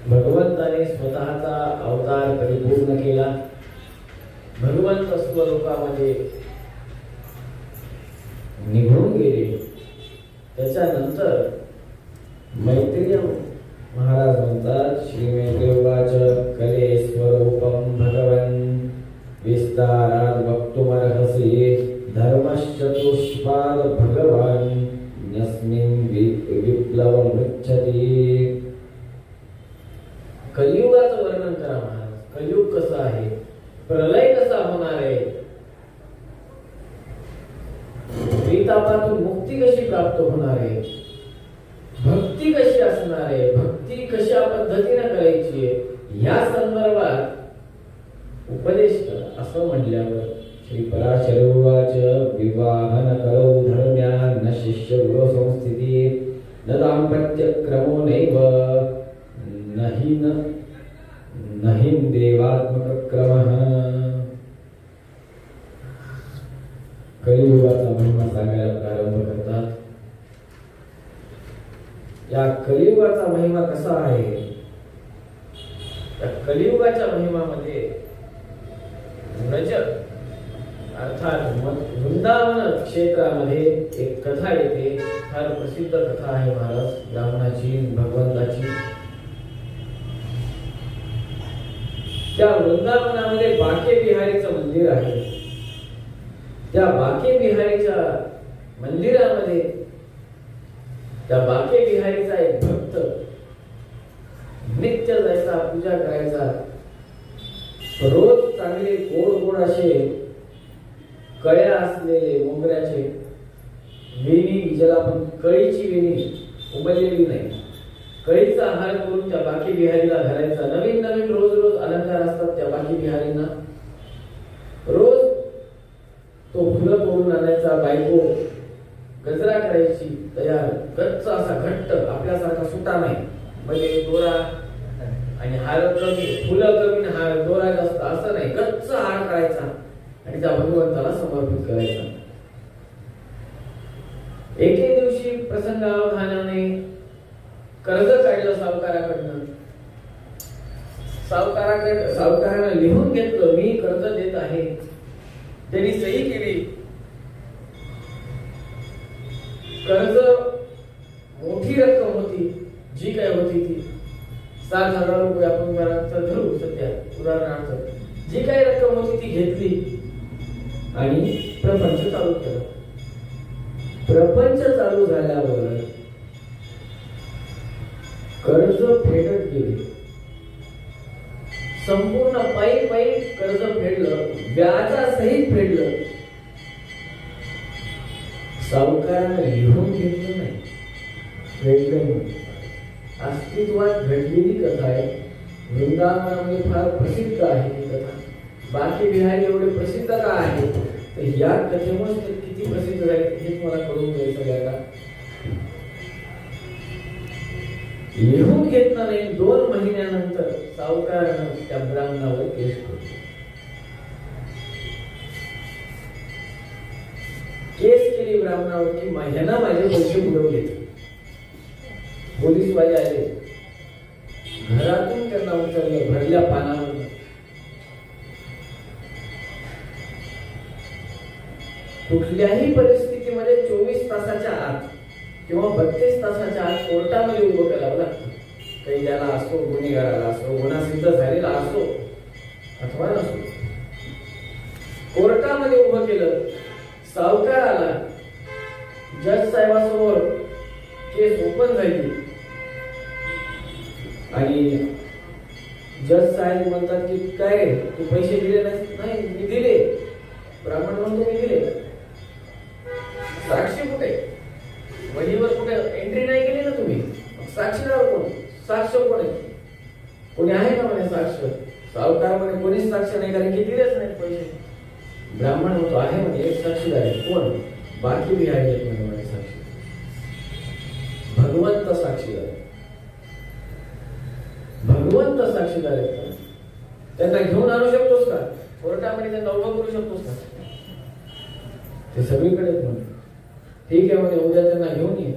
भगवंताने स्वतःचा अवतार परिपूर्ण केला. भगवंत स्वरूपामध्ये निघून गेले. त्याच्यानंतर मैत्रेय महाराज म्हणतात, श्री मैत्रेयवाच कले स्वरूपम भगवन् विस्तारात वक्तुमर्हसि धर्मश्चतुष्पाद भगवान् यस्मिन् विप्लवमृच्छति. कलियुगाचं वर्णन करा महाराज. कलियुग कसं आहे, प्रलय कसा होणार आहे, त्रितापातून मुक्ती कशी प्राप्त होणार आहे, भक्ती कशी असणार आहे, भक्ती कशा पद्धतीने करायची आहे, या संदर्भात उपदेश करा असं म्हणल्यावर श्री पराशरवाच विवाहन करो धर्म्या न शिष्य गुरु संस्थिती न दाम्पत्य क्रमो नैव नहि देवात्मक क्रमः. कलियुगाचा महिमा सांगायला प्रारंभ करतात. या कलियुगाचा महिमा कसा आहे, या कलियुगाच्या महिमामध्ये व्रज अर्थात वृंदावन क्षेत्रामध्ये एक कथा येते. फार प्रसिद्ध कथा आहे महाराज, ब्राह्मणाची भगवंताची. त्या वृंदावनामध्ये बाके बिहारीचं मंदिर आहे. त्या बाके बिहारीच्या मंदिरामध्ये त्या बाके बिहारीचा एक भक्त नित्य जायचा, पूजा करायचा. रोज चांगले गोड गोड असे कळ्या असलेले मोगऱ्याचे वेणी, ज्याला आपण कळीची वेणी, उमललेली नाही, कळीचा हार करून त्या बाकी बिहारीला घालायचा. नवीन नवीन रोज रोज अलंकार असतात त्या बाकी बिहारींना. रोज तो फुलं तोडून आणायचा. बायको गजरा करायची तयार, गच्च असा घट्ट, आपल्यासारखा सुटा नाही, म्हणजे दोरा आणि हार कमी, फुलं कमी आणि हार दोरा जास्त असं नाही, गच्च हार करायचा आणि त्या भगवंताला समर्पित करायचा. एके दिवशी प्रसंगावधानाने कर्ज काढलं सावकाराकडनं. सावकारानं लिहून घेतलं, मी कर्ज देत आहे. त्यांनी सही केली. कर्ज मोठी रक्कम होती, जी काय होती ती 7,000 रुपये आपण धरू सध्या उदाहरणार्थ. जी काही रक्कम होती ती घेतली आणि प्रपंच चालू केला. प्रपंच चालू झाल्यावर कर्ज फेडत गेले. संपूर्ण पायी कर्ज फेडलं, व्याजासहित फेडलं. सावकारानं लिहून घेतलं नाही, फेडलं. अस्तित्वात घडलेली कथा आहे. वृंदावनामध्ये फार प्रसिद्ध आहे ही कथा. बाकी बिहारी एवढे प्रसिद्ध का आहे, तर या कथेमुळे किती प्रसिद्ध झाले हे मला कळून जाईल सगळ्यांना. लिहून घेतलं नाही. 2 महिन्यानंतर सावकारानं त्या ब्राह्मणावर केस केली. केस केली ब्राह्मणावर की ह्यानं माझे पैसे बुडवले. पोलीसवाले आले, घरातून त्यांना उचललं भरल्या पानावर. कुठल्याही परिस्थितीमध्ये 24 तासाच्या आत किंवा 32 तासाच्या आत कोर्टामध्ये उभं करावं लागतं. काही ज्याला असो, गुन्हेगाराला असो, गुन्हा सिद्ध झालेला असो अथवा नसो, कोर्टामध्ये उभं केलं. सावकाराला जज साहेबासमोर केस ओपन झाली आणि जज साहेब म्हणतात की काय तू पैसे दिले नाही? मी दिले. ब्राह्मण म्हणतो मी दिले. साक्षी कुठे? वहीवर कुठे एंट्री नाही केली ना तुम्ही? साक्षीदार कोण? साक्ष कोण आहे? कोणी आहे का म्हणे साक्ष? सावकार म्हणे कोणीच साक्ष नाही, कारण की दिलेच नाही पैसे. ब्राह्मण म्हणतो आहे म्हणे एक साक्षीदार आहे. कोण? बाकी बी आहेत म्हणे साक्षी. भगवंत साक्षीदार. भगवंत साक्षीदार आहेत. त्यांना घेऊन आणू शकतोस का कोर्टामध्ये? त्यांना उभं करू शकतोस का? ते सगळीकडेच म्हणतो ठीक आहे म्हणे उद्या त्यांना घेऊन ये.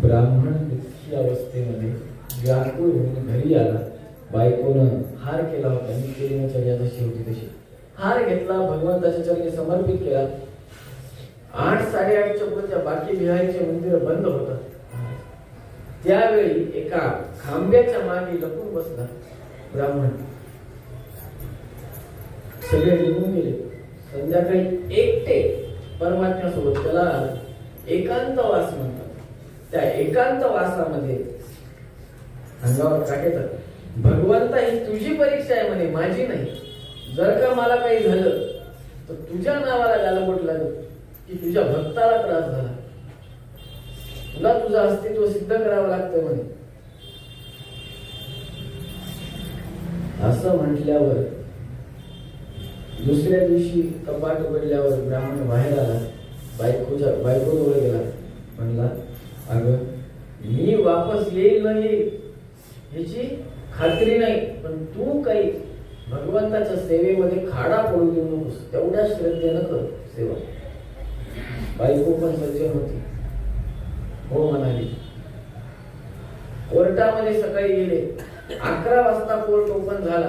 ब्राह्मण दुःखी अवस्थेमध्ये व्याकुळ होऊन घरी आला. बायकोनं हार केला होता, नित्यदिनचर्या जशी होती तशी हार घेतला, भगवंताच्या चरणी समर्पित केला. 8-8:30च्या पुढच्या बाकी बिहारीचे मंदिर बंद होतात. त्यावेळी एका खांब्याच्या मागे लपून बसला ब्राह्मण. सगळे निघून गेले. संध्याकाळी एकटे परमात्म्यासोबत, त्याला एकांतवास म्हणतात. त्या एकांतवासामध्ये अंगावर काटे येतात. भगवंता ही तुझी परीक्षा आहे म्हणे, माझी नाही. जर का मला काही झालं तर तुझ्या नावाला गालबोट लागत की तुझ्या भक्ताला त्रास झाला, तुला तुझं अस्तित्व सिद्ध करावं लागतं म्हणे. असं म्हटल्यावर दुसऱ्या दिवशी कपाट उघडल्यावर ब्राह्मण बाहेर आला. बायकोजवळ गेला. म्हणला अगं मी वापस येईल न येईल याची खात्री नाही, पण तू काही भगवंताच्या सेवेमध्ये खाडा पडू देऊ नकोस, तेवढ्या श्रद्धेनं कर सेवा. बायको पण सज्जन होती, हो म्हणाली. कोर्टामध्ये सकाळी गेले. 11 वाजता कोर्ट ओपन झाला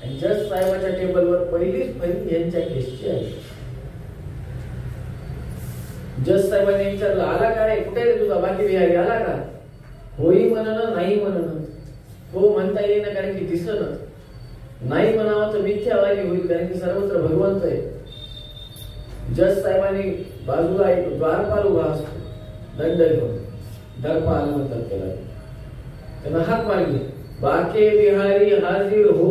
आणि जज साहेबाच्या टेबलवर पहिलीच फाईल यांच्या केसची आली. जज साहेबांनी विचारलं आला का रे, कुठे रे तुझा बाकी बिहारी आला का? होई म्हणणं नाही म्हणणं. हो म्हणता येईल ना, कारण की दिसणं. नाही म्हणावं तर मिथ्यावादी होईल, कारण की सर्वत्र भगवंत आहे. जज साहेबांनी बाजूला एक द्वारपाल उभा असतो दंड घेऊन, दरपाल म्हणतात त्याला. त्यांना हाक मारली, बाके बिहारी हाजीर हो.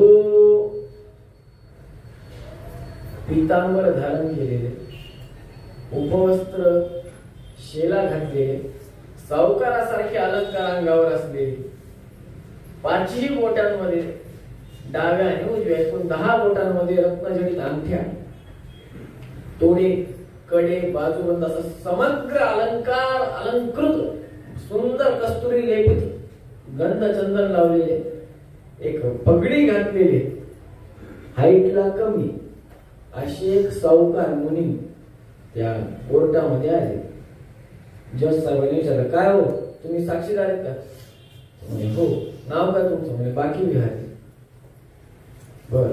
पितांबर धारण केलेले, उपवस्त्र शेला घातलेले, सावकारासारखे अलंकार अंगावर असलेले, 5ही बोटांमध्ये डाव्या आणि उजव्या एकूण 10 बोटांमध्ये रत्नजडित अंगठ्या, तोडे, कडे, बाजूबंद असं समग्र अलंकार अलंकृत सुंदर कस्तुरी लेपित गंध चंदन लावलेले, एक पगडी घातलेली, हाईटला कमी अशी एक सावकार मुनी त्या कोर्टामध्ये आले. जज साहेबांनी विचारलं, काय हो तुम्ही साक्षीदार आहेत का? म्हणे हो. नाव काय तुमचं? म्हणे बाकी विहारी. बर,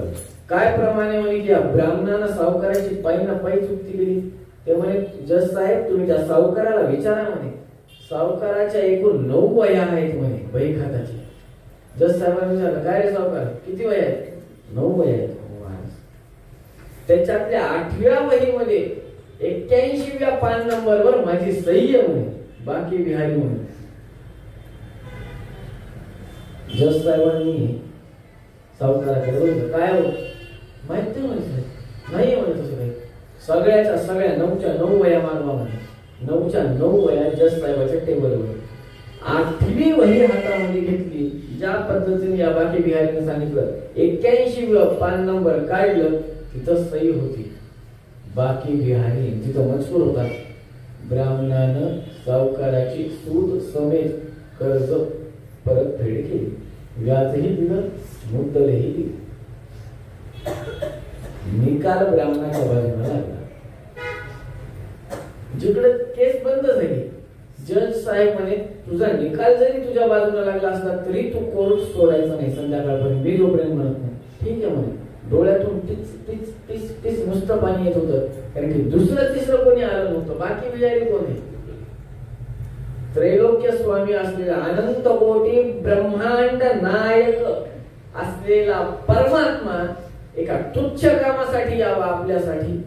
काय प्रमाणे म्हणे की ब्राह्मणानं सावकाराची पायी ना पायी चुकती केली? ते म्हणे जज साहेब तुम्ही त्या सावकाराला विचारा म्हणे, सावकाराच्या एकूण 9 वह्या आहेत म्हणे वही खात्याची. जज साहेबांनी विचारलं, काय रे सावकार किती वह्या आहेत? 9 वह्या आहेत. त्याच्यातल्या 8व्या वहीमध्ये 81व्या पान नंबरवर माझी सही आहे म्हणे, बाकी बिहारी म्हणे. जज साहेबांनी सावकाराकडे बघितलं, काय हो माहिती नाही म्हणे तसं काही. सगळ्याच्या सगळ्या 9च्या 9 वह्या मागवा म्हणे. 9च्या 9 वह्या जज साहेबाच्या टेबलवर. 8वी वही हातामध्ये घेतली, ज्या पद्धतीने या बाकी बिहारीने सांगितलं. 81 पान नंबर काढलं, तिथं सही होती. बाकी बिहारी तिथं मजकूर होता, ब्राह्मणानं सावकाराची सूद समेत कर्ज परतफेड केली, व्याजही दिलं, मुद्दलही दिली. निकाल ब्राह्मणाच्या बाजूला लागला. जिकडे केस बंद झाली, जज साहेब म्हणे तुझा निकाल जरी तुझ्या बाजूला लागला असला तरी तू कोर्ट सोडायचं नाही संध्याकाळपर्यंत, मी जोपर्यंत म्हणत नाही. ठीक आहे म्हणे. डोळ्यातून टिच टिच टिच टिच नुसतं पाणी येत होतं, कारण की दुसरं तिसरं कोणी आलं नव्हतं. बाकी बिहारी कोणी? त्रैलोक्य स्वामी असलेला, अनंत कोटी ब्रह्मांड नायक असलेला परमात्मा एका तुच्छ कामासाठी यावा आपल्यासाठी,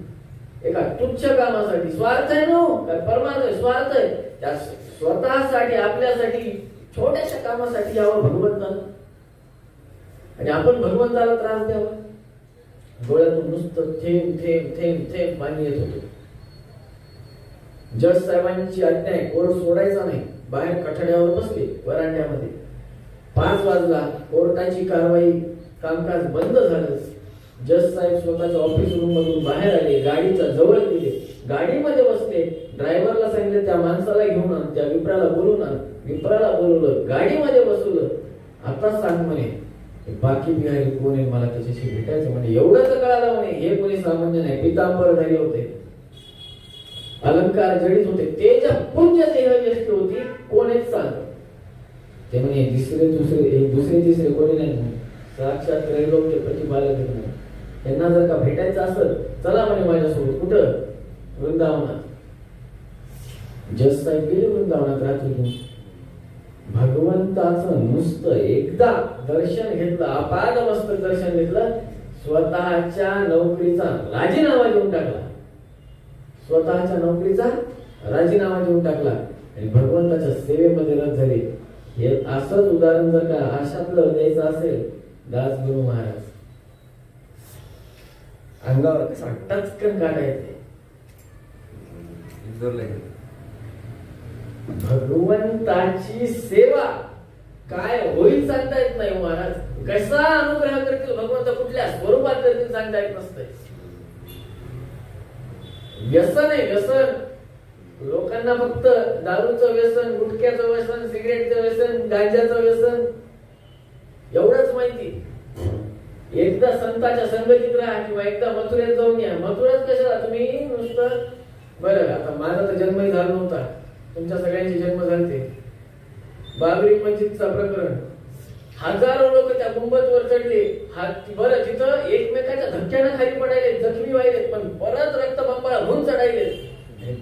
एका तुच्छ कामासाठी. स्वार्थ आहे ना, काय परमार्थ स्वार्थ आहे? त्या स्वतःसाठी आपल्यासाठी छोट्याशा कामासाठी यावं भगवंतानं, आणि आपण भगवंताला त्रास द्यावा. डोळ्यातून नुसतं थेंब थेंब थेंब थेंब पाणी येत होतं. जज साहेबांची आज्ञा आहे, कोर्ट सोडायचा नाही. बाहेर कठड्यावर बसले वरांड्यामध्ये. 5 वाजला, कोर्टाची कारवाई कामकाज बंद झालं. जज साहेब स्वतःच्या ऑफिस रूम मधून बाहेर आले, गाडीच्या जवळ गेले, गाडीमध्ये बसले. ड्रायव्हरला सांगितलं त्या माणसाला घेऊन आण, त्या विप्राला बोलून आण. विप्राला बोलवलं, गाडीमध्ये बसवलं. आता सांग म्हणे बाकी बिहारी कोण आहे, मला त्याच्याशी भेटायचं म्हणे. एवढंच कळालं म्हणे हे कोणी सामान्य नाही, पितांबरधारी होते, अलंकार जडित होते, तेज पुंज देहयष्टी होती. कोणीच सांग ते म्हणे दुसरे तिसरे कोणी नाही म्हणे, साक्षात त्रैलोक्य प्रतिपालक म्हणे. त्यांना जर का भेटायचं असेल चला म्हणे माझ्यासोबत. कुठं? वृंदावनात. जज साहेब गेले वृंदावनात रात्रीतून. भगवंताचं नुसतं एकदा दर्शन घेतलं, अपाद मस्तक दर्शन घेतलं, स्वतःच्या नोकरीचा राजीनामा देऊन टाकला. स्वतःच्या नोकरीचा राजीनामा देऊन टाकला आणि भगवंताच्या सेवेमध्ये रत झाले. हे असंच उदाहरण जर का अशातलं द्यायचं असेल, दासगुरु महाराज अंगावर कसा टचकन काढायचे. भगवंताची सेवा काय होईल सांगता येत नाही. महाराज कसा अनुग्रह करतील भगवंत, कुठल्या स्वरूपात करतील सांगता येत नसतंय. व्यसन आहे व्यसन. लोकांना फक्त दारूचं व्यसन, गुटख्याचं व्यसन, सिगरेटचं व्यसन, गांजाचं व्यसन एवढंच माहिती. एकदा संतांच्या संगतीत राहा किंवा एकदा मथुरेत जाऊन या. मथुरात कशाला तुम्ही नुसतं? बरं, आता माझा तर जन्मही झाला नव्हता, तुमच्या सगळ्यांचे जन्म झाले. बाबरी मस्जिदचा प्रकरण, हजारो लोक त्या गुंबदवर चढले. बरं, तिथं एकमेकाच्या धक्क्यानं खाली पडायले, जखमी व्हायले, पण परत रक्तबंबाळा होऊन चढायले,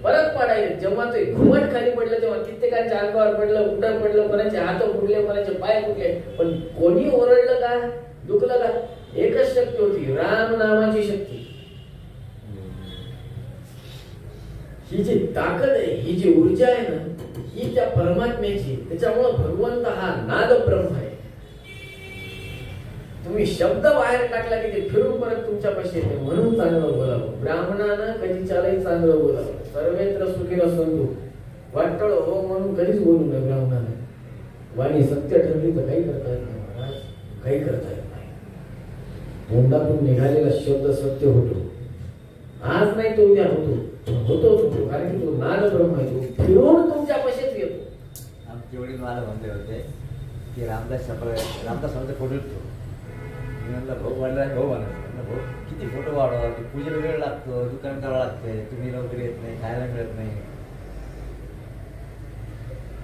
परत पडायले. जेव्हा ते घुमट खाली पडलं तेव्हा कित्येकांच्या अंगावर पडलं, कुठं पडलं, कोणाचे हात फुटले, कोणाचे पाय फुटले, पण कोणी ओरडलं का, दुखलं का? एकच शक्ती होती, राम नामाची शक्ती. ही जी ताकद आहे, ही जी ऊर्जा आहे ना, ही त्या परमात्म्याची. त्याच्यामुळे भगवंत हा नाद ब्रह्म आहे. तुम्ही शब्द बाहेर टाकला की ते फिरून परत तुमच्या पाशी येते. म्हणून चांगलं बोलावं. ब्राह्मणानं कधी चालही चांगलं बोलावं. सर्वेत्र सुखीनं संतु. वाटळ हो म्हणून कधीच बोलू नये ब्राह्मणानं. वाणी सत्य ठरली तर काही करता येत नाही महाराज, काही करता येत नाही. तोंडातून निघालेला शब्द सत्य होतो. आज नाही तो उद्या होतो, कारण की तो नाद ब्रह्म आहे. तो फिरून तुमच्या पाशीच येतो. आमचे वडील मला म्हणले होते की रामदास स्वामीचा फोटो ठेवतो. मी म्हणलं भाऊ वाढला भाऊ म्हणायचं भाऊ किती फोटो वाढवा, पूजेला वेळ लागतो, दुकान करावं लागते, तुम्ही लवकर येत नाही, खायला मिळत नाही.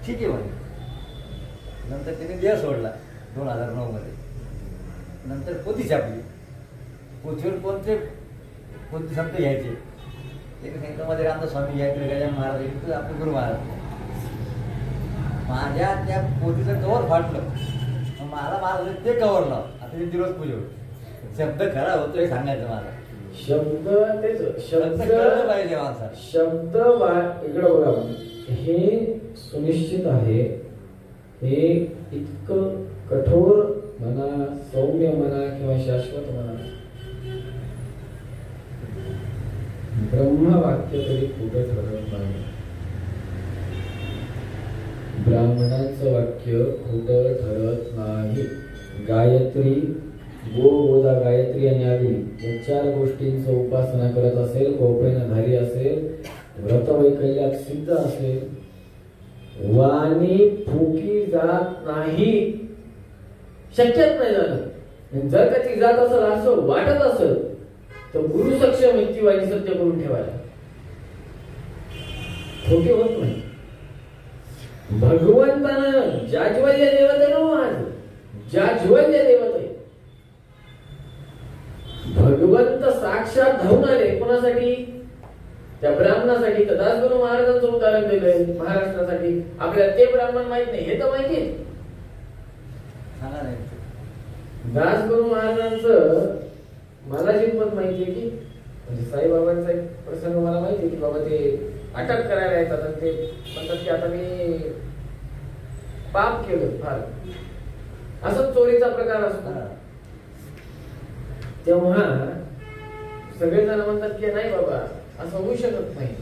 ठीक आहे म्हणे. नंतर त्याने देह सोडला 2009 मध्ये. नंतर पोथी छापली. पोथीवर कोणते संत घ्यायचे त्याने सांगितलं मध्ये रामदास स्वामी घ्यायचे, गजानन महाराज घ्यायचे, आपले गुरु महाराज. माझ्या त्या पोथीचं कवर फाटलं. मला महाराज ते कवर लाव. आता मी दिवस पूजेवर शब्द खरा होतो हे सांगायचं मला. शब्द तेच शब्द कळलं पाहिजे माणसाला. शब्द इकडं बघा, हे सुनिश्चित आहे. हे इतकं कठोर म्हणा, सौम्य म्हणा किंवा शाश्वत म्हणा, ब्रह्मवाक्य तरी कुठे ठरत नाही. ब्राह्मणांचं वाक्य खोटं ठरत नाही. गायत्री, गोदा गायत्री आणि आदी या 4 गोष्टींचं उपासना करत असेल, कोपरेनं धारी असेल, व्रतवैकल्यात सिद्ध असेल, वाणी फुकी जात नाही, शक्यच नाही झालं. जर का ती जात असेल असं वाटत असेल तर गुरु सक्षम ती वाणी सत्य करून ठेवायला खोटे होत नाही. भगवंतानं जाज्वल्य देवत आहे ना, आज जाज्वल्य देवत आहे. भगवंत साक्षात धावून आले. कोणासाठी? त्या ब्राह्मणासाठी. दासगुरु महाराजांचं उदाहरण दिलंय महाराष्ट्रासाठी. आपल्याला ते ब्राह्मण माहित नाही हे तर माहिती. दासगुरु महाराजांचं मला जिंकत माहितीये की म्हणजे साईबाबांचा एक प्रसंग मला माहितीये की बाबा ते अटक करायला येतात आणि ते म्हणतात की आता मी पाप केलं फार, असं चोरीचा प्रकार असतो. तेव्हा सगळेजण म्हणतात की नाही बाबा असं होऊ शकत नाही.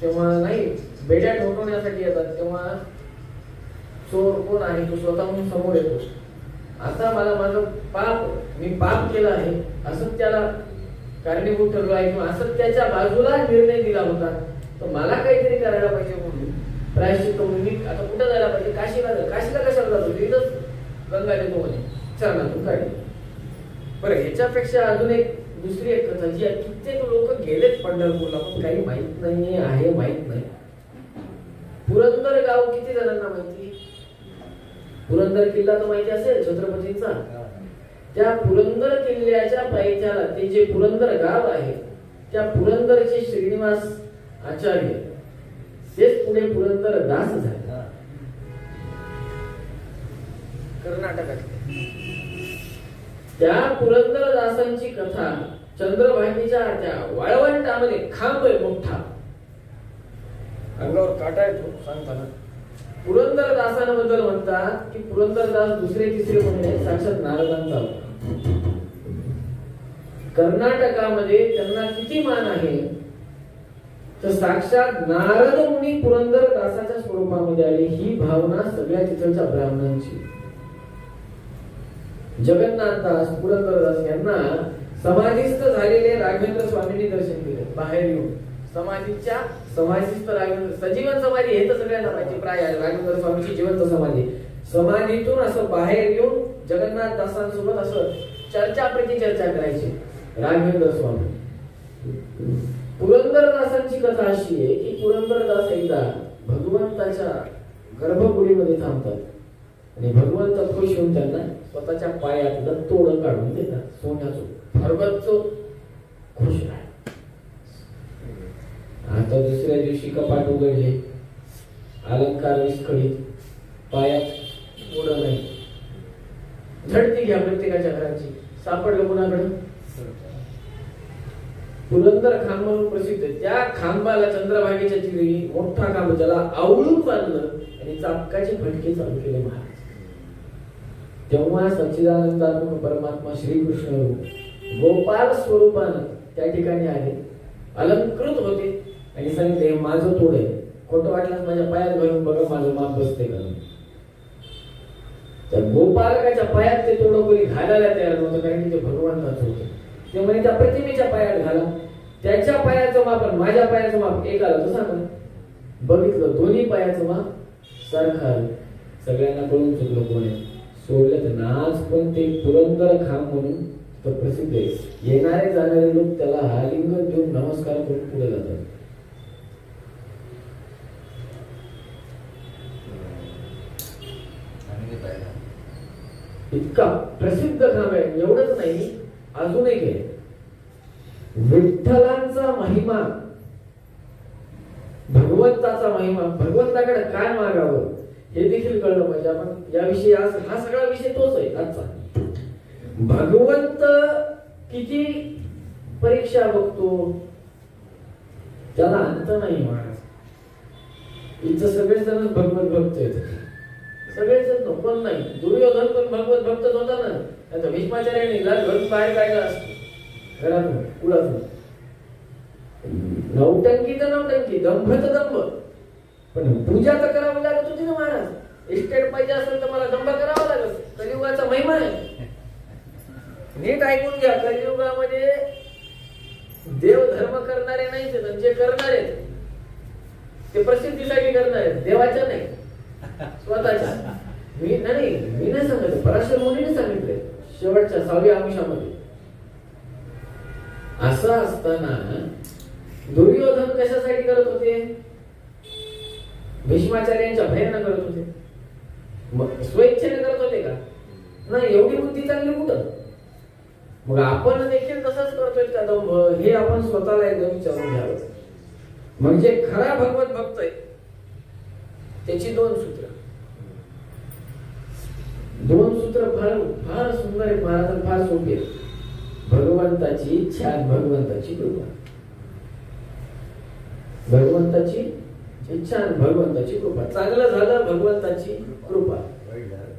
तेव्हा नाही, बेड्या ठोकवण्यासाठी येतात. तेव्हा चोर कोण आहे तो स्वतःहून समोर येतो. आता मला माझं मी पाप केलं आहे असं त्याला कारणीभूत ठरलो आहे किंवा असं त्याच्या बाजूला निर्णय दिला होता, तर मला काहीतरी करायला पाहिजे म्हणून प्रायश्चित्त म्हणून मी आता कुठं जायला पाहिजे? काशीला कशाला जातो? तिथंच गंगा देतो म्हणे, चरणातून काढली. बरं, ह्याच्यापेक्षा अजून एक दुसरी एक कथा जी कित्येक लोक गेलेत पंढरपूरला पण काही माहित नाही आहे, माहित नाही. पुरंदर गाव किती जणांना माहिती? पुरंदर किल्ला तर माहिती असेल छत्रपतींचा. त्या पुरंदर किल्ल्याच्या पायथ्याला ते जे पुरंदर गाव आहे त्या पुरंदरचे श्रीनिवास आचार्य तेच पुढे पुरंदर दास झाले कर्नाटकातले. त्या पुरंदर दासांची कथा चंद्रभागीच्या त्या वाळवंटामध्ये खांब आहे मोठा, अंगावर काटा येतो सांगताना. पुरंदर दासांबद्दल म्हणतात की पुरंदरदास दुसरे तिसरे म्हणजे साक्षात नारदांचा होता. कर्नाटकामध्ये त्यांना किती मान आहे तर साक्षात नारद मुनी पुरंदर दासाच्या स्वरूपामध्ये आले. ही भावना सगळ्या तिथलच्या ब्राह्मणांची. जगन्नाथदास पुरंदरदास यांना समाधीस्थ झालेले राघवेंद्र स्वामींनी दर्शन दिले बाहेर येऊन. समाधीस्थ राघवेंद्र, सजीवन समाधी हे तर सगळ्यांना माहिती प्राय आहे. राघवेंद्र स्वामीची जिवंत समाधी. समाधीतून असं बाहेर येऊन जगन्नाथ दासांसोबत असं चर्चा करायची राघवेंद्र स्वामी. पुरंदरदासांची कथा अशी आहे की पुरंदरदास एकदा भगवंताच्या गर्भगुडीमध्ये थांबतात आणि भगवंत खुश होऊन त्यांना स्वतःच्या पायातलं तोडं काढून देतात, सोन्याचं फरगतचं. खुश आहे. आता दुसऱ्या दिवशी कपाट उघडले, अलंकार विस्कळीत, पायात तोडं नाही. झडती घ्या प्रत्येकाच्या घराची. सापडलं कुणाकडे? पुरंदर खांब म्हणून प्रसिद्ध. त्या खांबाला चंद्रभागेच्या तिरी मोठा खांब ज्याला आवळून बांधलं आणि चापकाचे फटके चालू केले महाराज. तेव्हा सच्चिदानंदात्मक परमात्मा श्रीकृष्ण गोपाल स्वरूपानं त्या ठिकाणी आले, अलंकृत होते आणि सांगितले माझं तोड आहे, खोटं वाटलं माझ्या पायात घालून बघा माझं माप बसते का. त्या गोपालकाच्या पायात ते तोडं कोणी घालायला तयार नव्हतं कारण की ते भगवंताचं होतं. ते म्हणजे त्या प्रतिमेच्या पायात घाला. त्याच्या पायाचं माप आणि माझ्या पायाचं माप एक आलं तर सांगा. बघितलं दोन्ही पायाचं माप सारखं आलं. सगळ्यांना कळून चुकलं कोण आहे. सोडलं तर नाच पण ते पुरंदर खाम म्हणून तो प्रसिद्ध आहे. येणारे जाणारे लोक त्याला आलिंगन देऊन नमस्कार करून पुढे जातात. इतका प्रसिद्ध खाम आहे. एवढंच नाही, अजून एक आहे, विठ्ठलांचा महिमा, भगवंताचा महिमा, भगवंताकडे काय मागावं हे देखील कळलं पाहिजे. आपण याविषयी आज हा सगळा विषय तोच आहे आजचा. भगवंत किती परीक्षा बघतो त्याला अंत नाही महाराज. इथं सगळेच जण भगवत भक्त आहेत, सगळेच कोण नाही. दुर्योधन पण भगवत भक्तच होता ना. आता भीष्माचार्याने घरून बाहेर काढला असतो घरातून कुळातून. नौटंकी तर नौटंकी, दंभ तर दंभ, पण पूजा तर करावी लागत होती ना महाराज. इस्टेट पाहिजे असेल तर मला दंभ करावा लागत. कलियुगाचा महिमा आहे. नीट ऐकून घ्या, कलियुगामध्ये देव धर्म करणारे नाही, जे करणारे ते प्रसिद्धीसाठी करणारे, देवाच्या नाही, स्वतःच्या. मी नाही सांगितलं, पराशर मुनीने सांगितलंय शेवटच्या 6व्या अंशामध्ये. असं असताना दुर्योधन कशासाठी करत होते? भीष्माचार्यांच्या भयानं करत होते. मग स्वेच्छेने करत होते का? नाही. एवढी बुद्धी चांगली कुठं? मग आपण देखील तसंच करतोय का दंभ? हे आपण स्वतःला एकदम विचारून घ्यावं. म्हणजे खरा भगवत भक्त आहे त्याची दोन सूत्र फार फार सुंदर आहे महाराज, फार सोपी आहे. भगवंताची इच्छा, भगवंताची कृपा. भगवंताची इच्छा आणि भगवंताची कृपा. चांगलं झालं भगवंताची कृपा,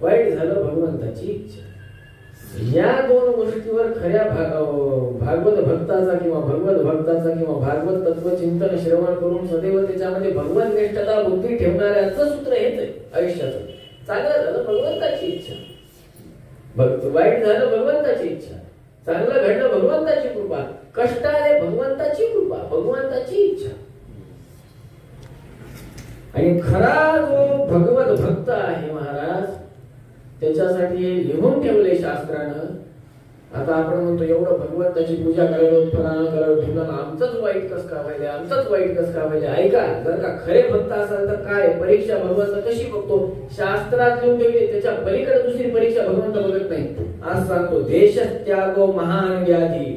वाईट झालं भगवंताची इच्छा. या दोन गोष्टीवर खऱ्या भागवत भक्ताचा किंवा भगवत भक्ताचा किंवा भागवत तत्वचिंतन श्रवण करून सदैव त्याच्यामध्ये भगवत निष्ठता बुद्धी ठेवणाऱ्याचं सूत्र हेच आहे आयुष्याचं. चांगलं झालं भगवंताची इच्छा, वाईट झालं भगवंताची इच्छा, चांगलं घडलं भगवंताची कृपा, कष्ट आले भगवंताची कृपा, भगवंताची इच्छा. आणि खरा जो भगवत भक्त आहे महाराज, त्याच्यासाठी लिहून ठेवले शास्त्रानं. आता आपण म्हणतो एवढं भगवंताची पूजा करायला, फराळ करायला ठेवलं, आमचंच वाईट कस का व्हायला, आमचंच वाईट कस का व्हायला. ऐका, जर का खरे भक्त असाल तर काय परीक्षा भगवंत कशी बघतो शास्त्रात लिहून ठेवले, त्याच्या पलीकडे दुसरी परीक्षा भगवंत बघत नाही. आज सांगतो, देशत्यागो महान व्याधी.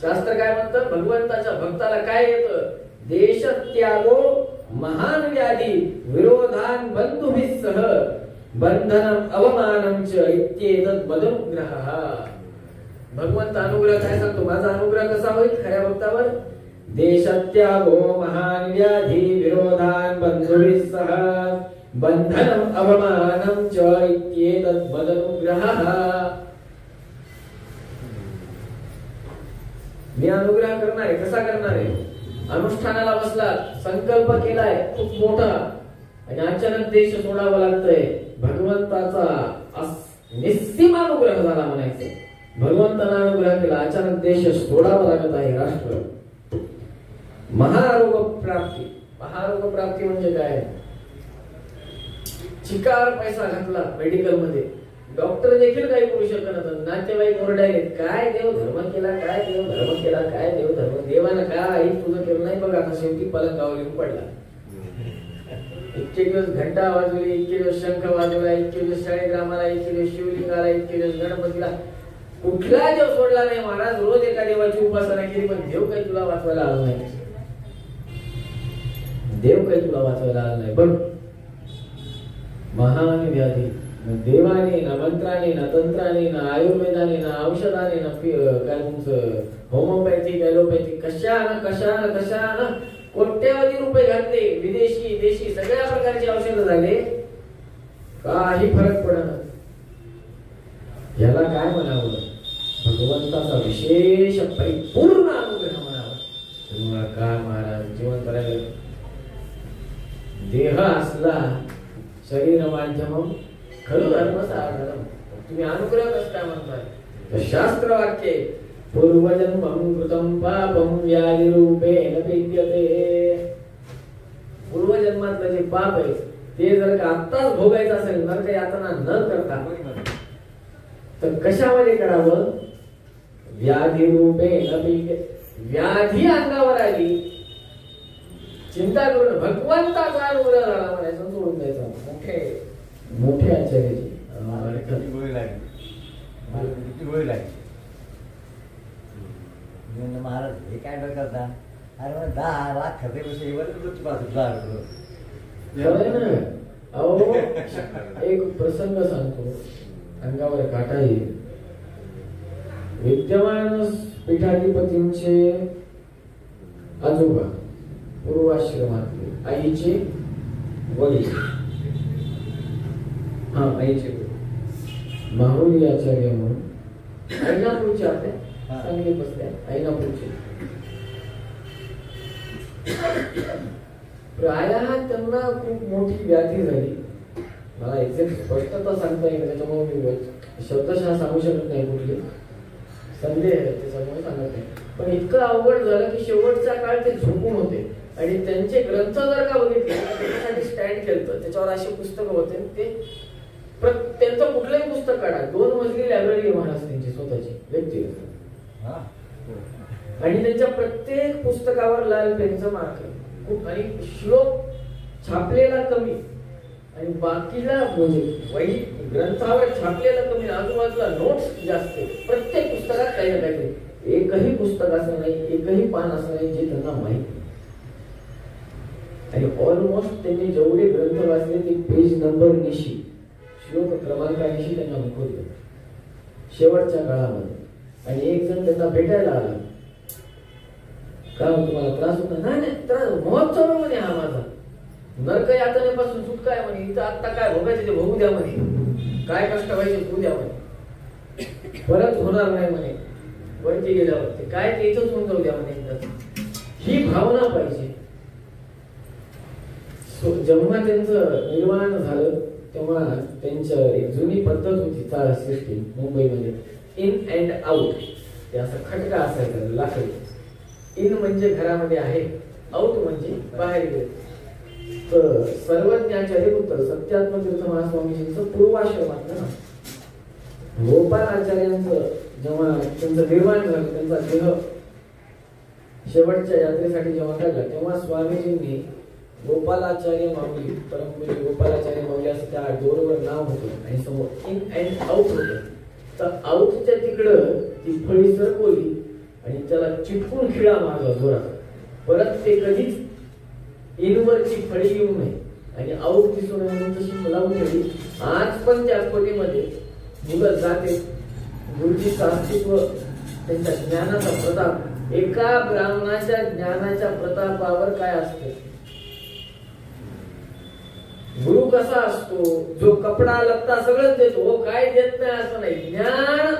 शास्त्र काय म्हणतं? भगवंताच्या भक्ताला काय येतं? देशत्यागो महान व्याधी, विरोधान बंधुभिः सह, बंधनम अवमानम च इत्येतत् मदनुग्रहः. भगवंत अनुग्रह काय सांगतो? माझा अनुग्रह कसा होईल खऱ्या भक्तावर? देशत्यागो महान व्याधी, विरोधान बंधुभिः सह, बंधनम अवमानम च इत्येतत् मदनुग्रहः. मी अनुग्रह करणार आहे. कसा करणार आहे? अनुष्ठानाला बसला, संकल्प केलाय खूप मोठा आणि अचानक देश सोडावा लागतोय. भगवंताचा निस्सीम अनुग्रह झाला म्हणायचं. भगवंताने अनुग्रह केला, अचानक देश सोडावा लागत आहे. राष्ट्र महारोग प्राप्ती. महारोग प्राप्ती म्हणजे काय? चिकार पैसा घातला मेडिकल मध्ये, डॉक्टर देखील काही करू शकत नाही. नातेवाईक ओरडायले, काय देव धर्म केला, काय देव धर्म केला, काय देव धर्म, देवानं काय तुझं केलं नाही बघ. आता शेवटी पलंगावर येऊन पडला. इतके दिवस घंटा वाजवली, इतके दिवस शंख वाजवला, इतके दिवस शाळीग्रामाला, इतके दिवस शिवलिंगाला, इतके दिवस गणपतीला, कुठला देव सोडला नाही महाराज. रोज एका देवाची उपासना केली, पण देव काही तुला वाचवायला आलं नाही. देव काही तुला वाचवायला आलं नाही. पण महान व्याधी, देवाने ना, मंत्राने ना, तंत्राने ना, आयुर्वेदाने ना, औषधाने ना, काय तुमचं होमिओपॅथिक, ॲलोपॅथिक, कशानं कोट्यावधी रुपये घातले. विदेशी देशी सगळ्या प्रकारचे औषध झाले, काही फरक पडणार. याला काय म्हणावं? भगवंताचा विशेष परिपूर्ण अनुग्रह म्हणावा. तुम्हाला काय महाराज जीवन करायला देह असला शरीर माध्यम खरं धर्म साधन. तुम्ही अनुग्रह कसं काय म्हणताय? तर शास्त्र वाक्य पूर्वजन्मं कृतं पापं व्याधी रूपेण विद्यते. पूर्वजन्मातलं जे पाप आहे ते जर का आत्ताच भोगायचं असेल नरक यातना न करता तर कशामध्ये करावं? व्याधी रूपे व्याधी अंगावर आली, चिंता करून भगवंताचा अनुग्रह झाला म्हणायचं, सोडून द्यायचा. मोठे आचार्याची गोळी लागली, गोळी लागली. महाराज हे काय करता? अरे 10 लाख खर्चापेक्षा अहो एक प्रसंग सांगतो, अंगावर काटा येईल. विद्यमान पीठाधिपतींचे आजोबा पूर्वाश्रमातले, आईचे वडील, आईचे वडील माहुली आचार्य म्हणून ऐनापूरचे, आपल्या चांगले बसल्या ऐनापूरचे. प्रायः त्यांना खूप मोठी व्याधी झाली. मला एक्झॅक्ट स्पष्टता सांगता येईल, त्याच्यामुळे मी शब्दशः सांगू शकत नाही, कुठले संदेह आहे त्याच्यामुळे सांगत नाही. पण इतकं अवघड झालं की शेवटचा काळ ते झोपून होते आणि त्यांचे ग्रंथ जर का बघितले त्याच्यासाठी स्टँड केलं, त्याच्यावर अशी पुस्तकं होते. ते त्यांचं कुठलंही पुस्तक काढा, 2 मजली लायब्ररी महाराज त्यांची स्वतःची व्यक्तिगत, आणि त्यांच्या प्रत्येक पुस्तकावर लाल पेनचं मार्क खूप, आणि श्लोक छापलेला कमी आणि बाकीला म्हणजे वही ग्रंथावर छापलेला कमी, आजूबाजूला नोट्स जास्त. प्रत्येक पुस्तकात काही ना काही, एकही पुस्तक असं नाही, एकही पान असं नाही जे त्यांना माहिती. आणि ऑलमोस्ट त्यांनी जेवढे ग्रंथ वाचले ते पेज नंबर निशी, श्लोक क्रमांकानिशी त्यांना मुखवले शेवटच्या काळामध्ये. आणि एक जण त्यांना भेटायला आला, का तुम्हाला त्रास होता? नाही त्रास, महोत्सव म्हणे हा माझा, नरक यातनेपासून सुटका आहे म्हणे, इथं आत्ता काय भोगायचे ते भोगू द्या म्हणे, काय कष्ट व्हायचे तू द्या म्हणे, परत होणार नाही म्हणे वरती गेल्यावर, ते काय ते इथंच होऊन जाऊ द्या म्हणे. ही भावना पाहिजे. जेव्हा त्यांचं निर्माण झालं तेव्हा त्यांच्या एक जुनी पद्धत होती चाळ सिस्टीम मुंबईमध्ये, इन अँड आउट. ते असं खटका असायचा लाकडी. इन म्हणजे घरामध्ये आहे, आउट म्हणजे बाहेर गेले. तर सर्वज्ञाचार्य पुत्र सत्यात्म तीर्थ महास्वामीजींचं पूर्वाश्रमात ना गोपालाचार्यांचं जेव्हा त्यांचं निर्माण झालं, त्यांचा देह शेवटच्या यात्रेसाठी जेव्हा काढला तेव्हा स्वामीजींनी गोपालाचार्य माऊली, परमपूज्य गोपालाचार्य माऊली असं त्या डोरवर नाव होतं आणि समोर इन अँड आउट होतं. तर आउटच्या तिकडं ती फळी सरकवली आणि त्याला चिटकून खिळा मारला जोरात. परत ते कधीच इनवरची फळी येऊ नये आणि आउट दिसू नये म्हणून तशी लावून ठेवली. आज पण त्या खोलीमध्ये मुलं जाते. गुरुजीचं अस्तित्व, त्यांच्या ज्ञानाचा प्रताप, एका ब्राह्मणाच्या ज्ञानाच्या प्रतापावर काय असतं. गुरु कसा असतो, जो कपडा लत्ता सगळंच देतो, काय देत नाही असं नाही. ज्ञान,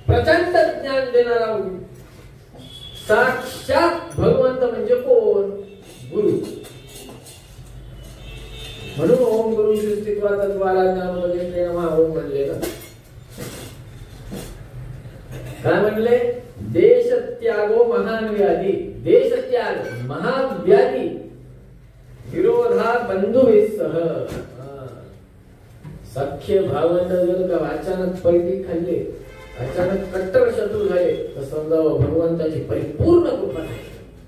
प्रचंड ज्ञान देणारा साक्षात भगवंत म्हणजे कोण? गुरु. म्हणून ओम गुरु अस्तित्वाचा द्वारा ज्ञानोपदेशे नमः ओम म्हणले ना. काय म्हणले? देश त्यागो महान व्याधी. देश त्याग महान व्याधी, विरोधा बंधू सह. सख्य भावंड जर का अचानक पलटी खाल्ले, अचानक कट्टर शत्रू झाले तर समजावं भगवंताची परिपूर्ण कृपा आहे.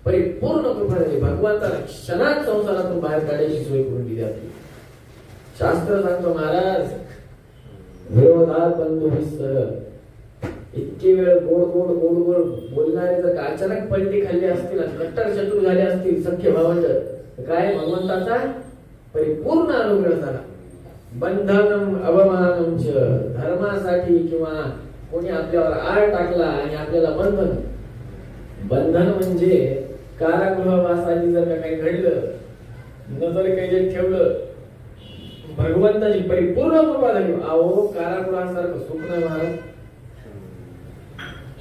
परिपूर्ण कृपा झाली. भगवंताला क्षणात संसारातून बाहेर काढायची सोय करून दिली जाते. शास्त्र सांगतो महाराज, विरोधा बंधू सह. इतके वेळ गोड गोड गोड गोड बोलणारे जर का अचानक पलटी खाल्ली असतील, कट्टर शत्रू झाले असतील सख्य भावंड, काय भगवंताचा परिपूर्ण अनुग्रह झाला. बंधनम अवमानम च. धर्मासाठी किंवा कोणी आपल्यावर आळ टाकला आणि आपल्याला बंधन. बंधन म्हणजे कारागृहवासाची जर का काही घडलं, नजर काही ठेवलं, भगवंताची परिपूर्ण कृपा झाली. अहो कारागृहासारखं सुख नाही महाराज.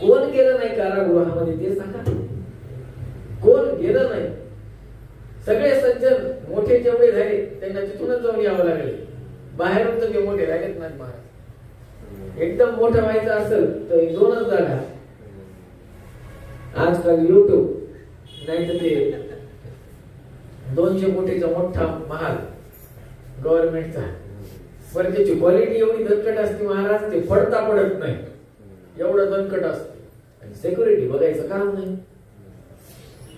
कोण गेलं नाही कारागृहामध्ये ते सांगा. कोण गेलं नाही. सगळे सज्जन मोठे जेवढे झाले त्यांना तिथूनच जाऊन यावं लागले. बाहेरून तर ते मोठे राहिलेत नाहीत महाराज. एकदम मोठं व्हायचं असेल तर 2च जागा. आजकाल युट्यूब, नाही तर ते 200 कोटीचा मोठा महाल, गव्हर्नमेंटचा. बरं त्याची क्वालिटी एवढी दणकट असते महाराज, ते पडता पडत नाही एवढं दणकट असते. आणि सिक्युरिटी बघायचं काम नाही.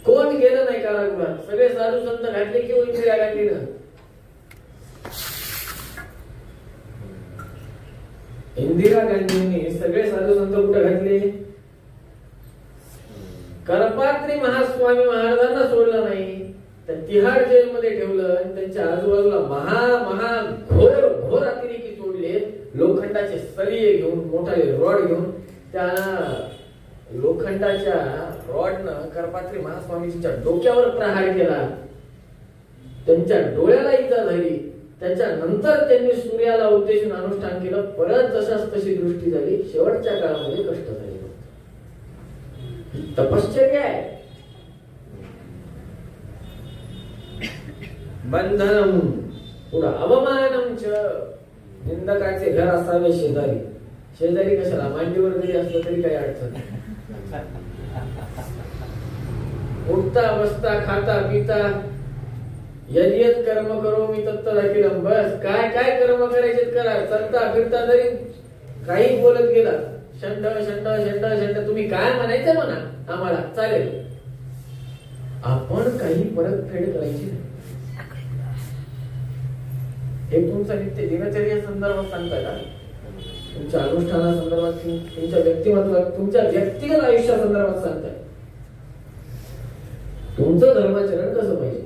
कोण गेलं नाही कारागृहात, सगळे साधू संत घातले की इंदिरा गांधीनं. इंदिरा गांधींनी सगळे साधू संत कुठे घातले? करपात्री महास्वामी महाराजांना सोडलं नाही, तर तिहार जेलमध्ये ठेवलं आणि त्यांच्या आजूबाजूला महा घोर घोर अतिरेकी सोडले. लोखंडाचे सरिये घेऊन, मोठाले रॉड घेऊन, त्या लोखंडाच्या रॉडनं करपात्री महास्वामीजींच्या डोक्यावर प्रहार केला. त्यांच्या डोळ्याला इजा झाली. त्याच्यानंतर त्यांनी सूर्याला उद्देशून अनुष्ठान केलं. परत जशाच तशी दृष्टी झाली. शेवटच्या काळामध्ये कष्ट झाले. तपश्चर्या आहे. बंधनम पुढं अवमानम च. निंदकाचे घर असावे शेजारी. शेजारी कशाला? मांडीवर जरी असलं तरी काही अडचण नाही. उठता बसता खाता पिता यदियत कर्म करो मी तत्तर अखिलम. बस काय काय कर्म करायचे करा. चलता फिरता जरी काही बोलत गेला, शंड शंड शंड शंड, तुम्ही काय म्हणायचं म्हणा, आम्हाला चालेल. आपण काही परतफेड करायची नाही. हे तुमचा नित्य दिनचर्या संदर्भात सांगता का? तुमच्या अनुष्ठाना संदर्भात, तुमच्या व्यक्तिमत्वात, तुमच्या व्यक्तिगत आयुष्या संदर्भात सांगताय. तुमचं धर्माचरण कसं पाहिजे?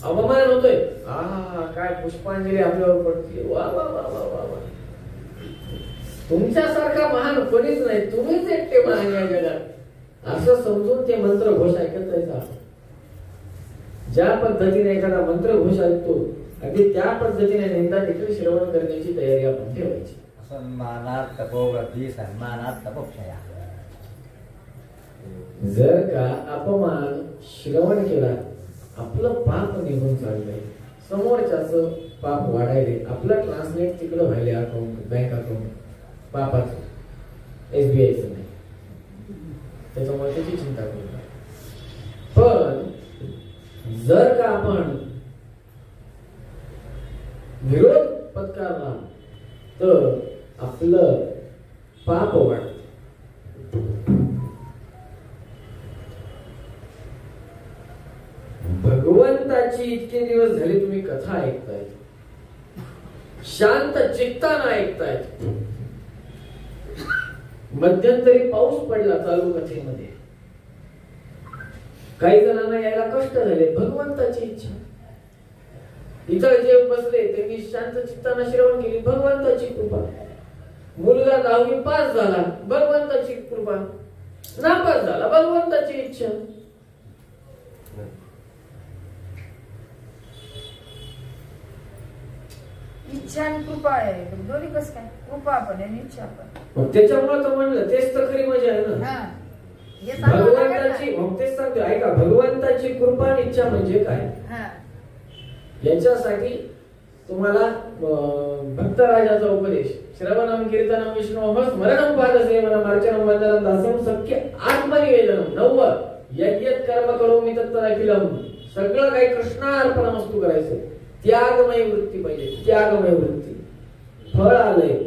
अवमान होतोय, काय पुष्पांजली आपल्यावर पडते, वा वा वा वा वा वा. तुमच्यासारखा महान कोणीच नाही, तुम्हीच एकटे महान या जगात, असं समजून ते मंत्र घोष ऐकत जायचा. ज्या पद्धतीने एखादा मंत्र घोष ऐकतो, अगदी त्या पद्धतीने निंदा देखील श्रवण करण्याची तयारी आपण ठेवायची. सन्मानात तपोव्रती, सन्मानात तपक्षया. जर का अपमान श्रवण केला, आपलं पाप निघून चाललंय, समोरच्याच पाप वाढायले, आपलं ट्रान्सलेट तिकडं व्हायले अकाउंट, बँक अकाउंट पापाचं, SBIचं नाही. त्याच्यामुळे त्याची चिंता करू नका. पण जर का आपण विरोध पत्करला तर आपलं पाप वाढत. भगवंताची इतके दिवस झाले तुम्ही कथा ऐकताय, शांत चित्तानं ऐकताय. मध्यंतरी पाऊस पडला चालू कथेमध्ये, काही जणांना यायला कष्ट झाले, भगवंताची इच्छा. इतर जे बसले त्यांनी शांत चित्तानं श्रवण केली, भगवंताची कृपा. मुलगा 10वी पास झाला, भगवंताची कृपा. नापास झाला, भगवंताची इच्छा. इच्छा आणि कृपा आहे, दोन्ही कसं काय? कृपा पण आणि इच्छा पण. त्याच्यामुळे तर म्हणलं, तेच तर खरी मजा आहे ना. भगवंताची, मग तेच सांगतो ऐका, भगवंताची कृपा आणि इच्छा म्हणजे काय? याच्यासाठी तुम्हाला भक्तराजाचा उपदेश, श्रवणम कीर्तनम विष्णोः स्मरणम पादसेवनम अर्चनम वंदनम दास्यम सख्य आत्मनिवेदनम 9 यज्ञ कर्म करोमि तत्तदखिलम. सगळं काही कृष्णार्पणमस्तु करायचं. त्यागमय वृत्ती पाहिजे, त्यागमय वृत्ती. फळ आलंय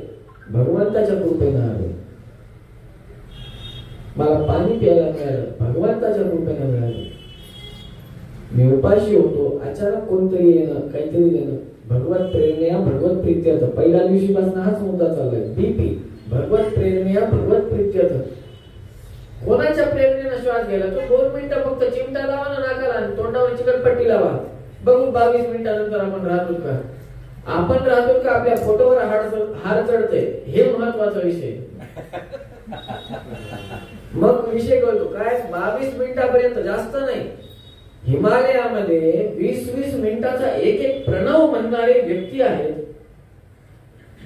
भगवंताच्या कृपेनं आलंय. मला पाणी प्यायला मिळालं, भगवंताच्या कृपेनं मिळालं. मी उपाशी होतो, अचानक कोणतरी येणं, काहीतरी देणं, भगवत प्रेरणेया भगवत प्रीत्यर्थ. पहिल्या दिवशीपासून हाच मुद्दा चाललाय. BP भगवत प्रेरणेया भगवत प्रीत्यर्थ. कोणाच्या प्रेरणेनं श्वास घ्यायला? तो 2 मिनिटं फक्त चिमटा लावा ना नाकाला आणि तोंडावर चिकटपट्टी लावा, बघू 22 मिनिटानंतर आपण राहतो का? आपण राहतो का आपल्या फोटोवर हार चढते? हे महत्वाचा विषय. मग विषय कळतो काय? 22 मिनिटापर्यंत, जास्त नाही. हिमालयामध्ये 20-20 मिनिटाचा एक प्रणव म्हणणारे व्यक्ती आहेत.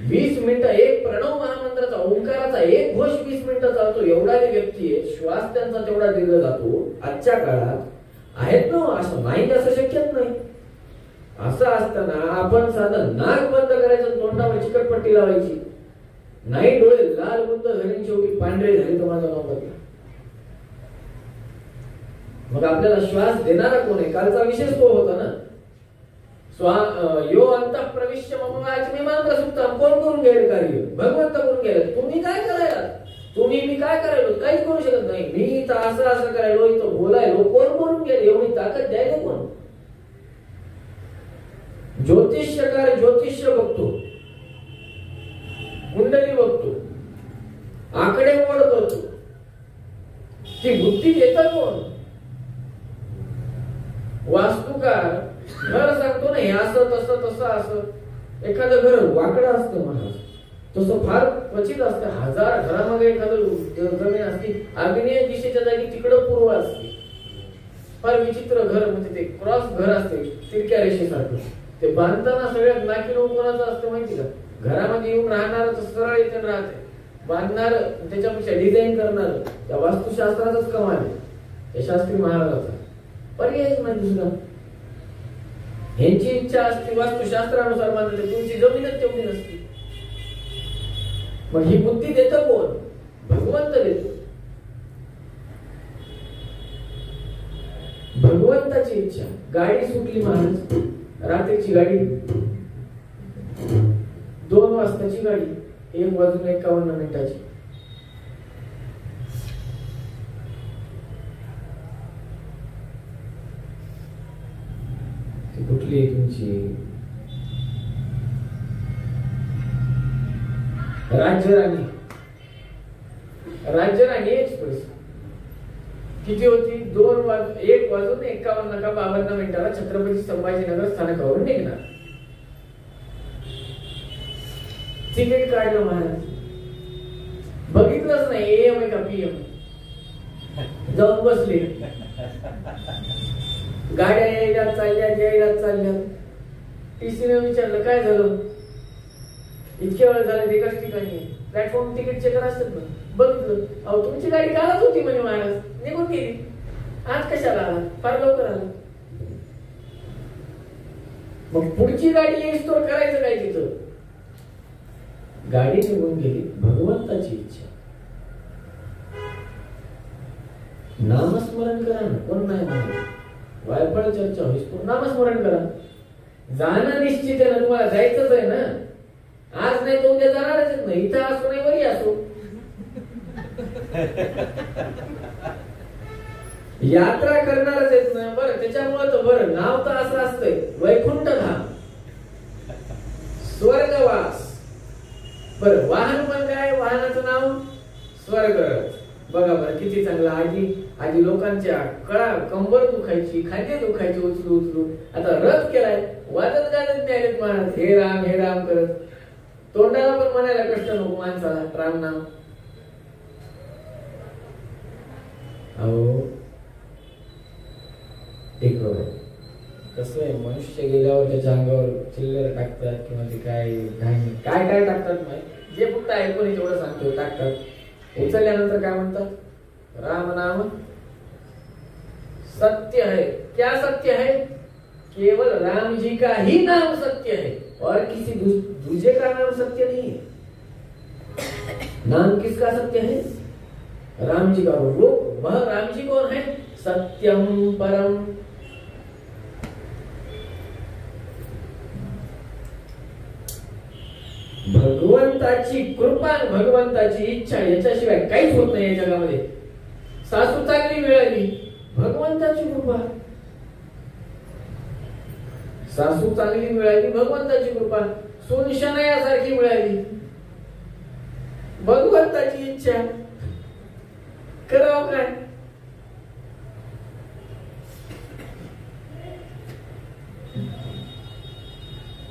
20 मिनिटं एक प्रणव महामंत्राचा, ओंकाराचा एक घोष 20 मिनिटं चालतो. एवढा व्यक्ती आहे, श्वास त्यांचा तेवढा दीर्घ जातो. आजच्या काळात आहेत ना, असं नाही, असं शक्यच नाही. असं असताना आपण साधं नाक बंद करायचं, तोंडावर चिकटपट्टी लावायची नाही, डोळे लाल बुंद झाले, शेवटी पांढरे झाले, तर माझा नाव बदला. मग आपल्याला श्वास देणारा कोण आहे? कालचा विषय तो होता ना, यो अंतः प्रविश्य मम वाचमिमां प्रसुप्तां. कोण करून घ्यायला कार्य? भगवंत करून घ्यायला. तुम्ही काय करायला? तुम्ही मी काय करायलो? काहीच करू शकत नाही. मी इथं असं करायलो, इथं बोलायलो, कोण करून घ्यायला? एवढी ताकद द्यायला कोण? ज्योतिष्यकार ज्योतिष्य बघतो, कुंडली बघतो, आकडे मोड करतो, ती बुद्धी देतं कोण? वास्तुकार घर सांगतो ना, हे असं तसं तसं असं. एखादं घर वाकडं असतं महाराज, तसं फार क्वचित असतं. 1000 घरामध्ये एखादं जमीन असते, आग्नेय दिशेच्या जागी तिकडं पूर्व असते. फार विचित्र घर, म्हणजे ते क्रॉस घर असते तिरक्या रेषेसारखं. ते बांधताना सगळ्यात नाकीनऊ कोणाचं असतं माहिती का? घरामध्ये येऊन राहणार तर सरळ इथे राहते, बांधणार त्याच्यापेक्षा डिझाईन करणार त्या वास्तुशास्त्राचाच कमाल आहे, त्या शास्त्री महाराजाचा. पर्यायच नाही दुसरा. ह्यांची इच्छा असते वास्तुशास्त्रानुसार बांधते, तुमची जमीनच तेवढी नसते. मग ही बुद्धी देतं कोण? भगवंत देतो. भगवंताची इच्छा. गाडी सुटली महाराज, रात्रीची गाडी, 2 वाजताची गाडी, 1:51 कुठली तुमची? राज्यराणी. राज्यराणी एक्सप्रेस किती होती? 1:51 छत्रपती संभाजीनगर स्थानकावरून निघणार. तिकीट काढलं महाराज, बघितलंच नाही AM आहे का PM. जाऊन बसले. गाड्या यायला चालल्या. टीसीने विचारलं काय झालं? इतक्या वेळ झाले एकाच ठिकाणी. प्लॅटफॉर्म तिकीट चेकर असतात ना. बघितलं, अहो तुमची गाडी कालच होती म्हणे महाराज, निघून गेली. आज कशाला आला? फार लवकर आला. मग पुढची गाडी येईस्तोवर करायचं काय तिथं? गाडी निघून गेली. भगवंताची इच्छा. नामस्मरण करा ना, कोण नाही म्हणे. वायफळ चर्चा होईस, नामस्मरण करा. जाणं निश्चित आहे ना, तुम्हाला जायचंच आहे ना. आज नाही तो उद्या जाणारच नाही. इथं असो नाही बरी असो, यात्रा करणारच येत नाही. बरं, त्याच्यामुळे तर बरं नाव तर असं असतंय, वैकुंठ धाम, स्वर्गवास. बरं, वाहन पण काय? वाहनाचं नाव स्वर्ग. बघा बरं किती चांगला. आधी लोकांच्या कळा, कंबर दुखायची, खांदे दुखायचे उचलू. आता रथ केलाय, वाजत गाजत न्यायलेत महाराज, हे राम करत. तोंडाला पण म्हणायला कष्ट नको माणसाला, राम नाम. अहो एक कसं आहे, मनुष्य गेल्यावर त्याच्या अंगावर चिल्लर टाकतात किंवा ते काय टाकतात माहिती, जे फक्त ऐकून तेवढं सांगतो टाकतात. उचलल्यानंतर काय म्हणतात? राम नाम सत्य है. क्या सत्य है? केवल राम जी का ही नाम सत्य है और किसी दूसरे का नाम सत्य नहीं है. नाम किसका सत्य है? राम जी का. वह राम जी कौन है? सत्यम परम. भगवंताची कृपा, भगवंताची इच्छा याच्याशिवाय काहीच होत नाही या जगामध्ये. सासू चांगली मिळाली, भगवंताची कृपा. सासू चांगली मिळाली, भगवंताची कृपा. सून शनयासारखी मिळाली, भगवंताची इच्छा. करावं काय?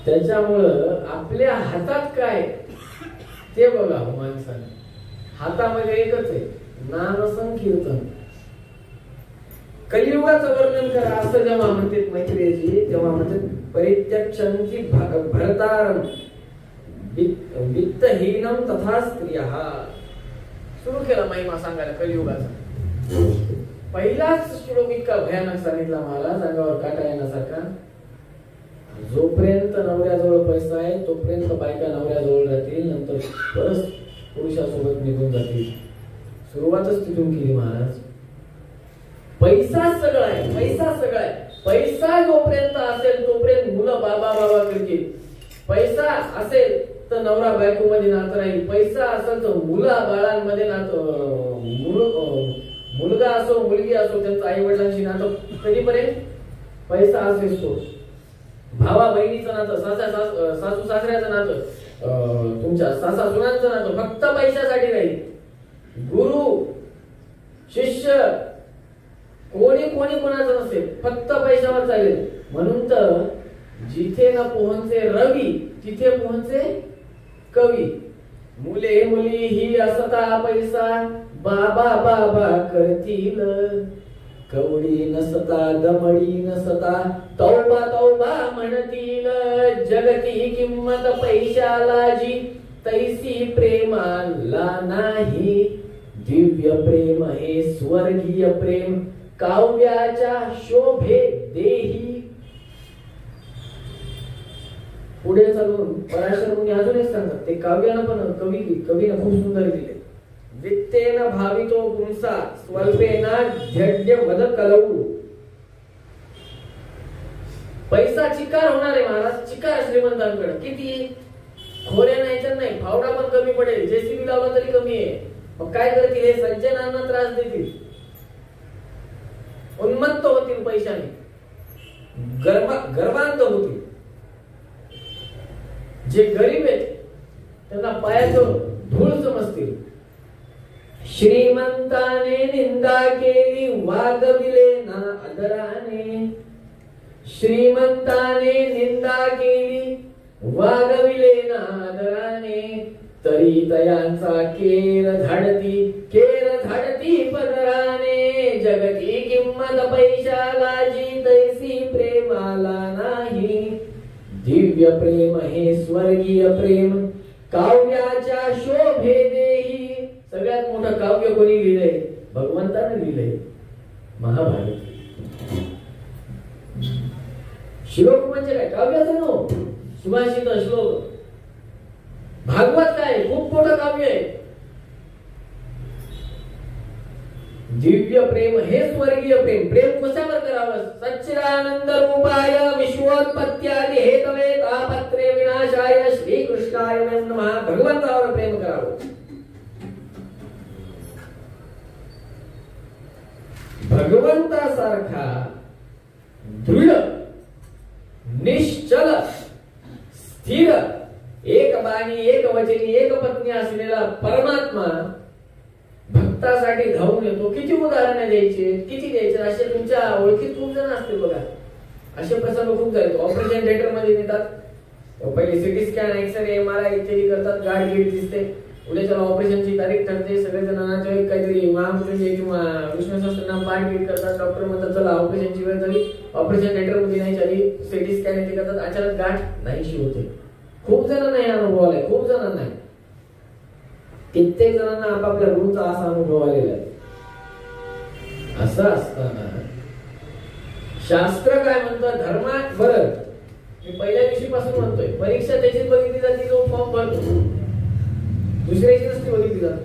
त्याच्यामुळं आपल्या हातात काय ते बघा माणसाने. हातामध्ये एकच आहे, नाम संकीर्तन. कलियुगाचं वर्णन करा असं जेव्हा म्हणतात मैत्रेयी, तेव्हा म्हणतात परित्यक्षांची भरतारम वित्तहीनम तथा स्त्रियः. सुरू केला महिमा सांगायला कलियुगाचा. पहिलाच श्लोक इतका भयानक सांगितला महाराज, अंगावर काटा येण्यासारखा. जोपर्यंत नवऱ्याजवळ पैसा आहे तोपर्यंत बायका नवऱ्याजवळ राहतील, नंतर परत पुरुषासोबत निघून जातील. सुरुवातच तिथून केली महाराज. पैसा सगळा आहे, पैसा सगळा आहे, पैसा जोपर्यंत असेल तोपर्यंत मुलं बाबा बाबा करतील. पैसा असेल तर नवरा बायको मध्ये नातं राहील. पैसा असेल तर मुला बाळांमध्ये नातं, मुलगा असो मुलगी असो त्यांचं आई वडिलांशी नातं कधीपर्यंत पैसा असेल तो. भावा बहिणीचं नातं, सासू सासऱ्याचं नातं, तुमच्या सासा सुनांचं नातं फक्त पैशासाठी राहील. गुरु शिष्य कोणी कोणाचं नसेल, फक्त पैशावर चालेल. म्हणून तर जिथे न पोहचे रवी तिथे पोहचे कवी. मुले मुली ही असता पैसा बाबा बाबा करतील. कवडी नसता दमडी नसता तौबा तौबा म्हणतील. जगती किंमत पैशाला जी तैसी प्रेमाला नाही. दिव्य प्रेम हे स्वर्गीय प्रेम काव्याच्या शोभे देही. पुढे चालून पराशर मुनी अजून एक सांगतात, ते काव्यानं पण कवीनं खूप सुंदर लिहिले. वित्तेन भावितो पुंसा स्वल्पेना झड्य मद कलऊ. पैसा चिकार होणार आहे महाराज, चिकार श्रीमंतांकडे किती. खोऱ्या न्यायच्या नाही, फावडा पण कमी पडेल, जेसीबी लावला तरी कमी आहे. मग काय करतील हे सज्जनांना त्रास देतील, उन्मत्त होतील पैशाने, गर्वांत होतील. जे गरीब आहेत त्यांना पायाचं धूळ समजतील. श्रीमंताने निंदा केली वागविले ना आदराने. श्रीमंताने निंदा केली वागविले ना आदराने. तरी तयांचा केर झाडती पदराने. जगती किंमत पैशाला जी तैसी प्रेमाला नाही. दिव्य प्रेम हे स्वर्गीय प्रेम काव्याच्या शोभे देही. सगळ्यात मोठं काव्य कोणी लिहिलंय? भगवंताने लिहिलंय, महाभारत. श्लोक म्हणजे काय? काव्याचं नो, सुभाषित श्लोक. भागवत काय? खूप मोठं काव्य आहे. दिव्य प्रेम हे स्वर्गीय प्रेम. प्रेम कशावर करावं? सच्चिदानंद रूपाय विश्वोत्पत्त्यादि हेतवे तापत्रे विनाशाय श्रीकृष्णाय नमः. भगवंतावर प्रेम करावं. भगवंतासारखा दृढ निश्चल स्थिर एक बाणी एक वचनी एक पत्नी असलेला परमात्मा भक्तासाठी धावून येतो. किती उदाहरणं द्यायचे, किती द्यायचे. असे तुमच्या ओळखीत खूप जण असतील बघा. असे प्रसंग खूप झाले. ऑपरेशन थिएटर मध्ये नेतात, पहिले सिटी स्कॅन एक्सरे MRI इत्यादी करतात. गाठ गीट दिसते, उद्याच्या ऑपरेशनची तारीख ठरते. सगळेजण काहीतरी महामृत्युंजय किंवा विष्णू सहस्त्रनाम पाठ गीट करतात. डॉक्टर म्हणतात चला ऑपरेशनची वेळ झाली. ऑपरेशन थिएटर मध्ये नाही आधी सिटी स्कॅन इथे करतात. अचानक गाठ नाहीशी होते. खूप जणांना हे अनुभव आलाय, खूप जणांना. कित्येक जणांना आपापल्या गुरूचा असा अनुभव आलेला आहे. असं असताना शास्त्र काय म्हणतं? धर्मा बरं, मी पहिल्या दिवशीपासून म्हणतोय, परीक्षा त्याचीच बघितली जाते जो फॉर्म भरतो, दुसऱ्याची नसती बघितली जात.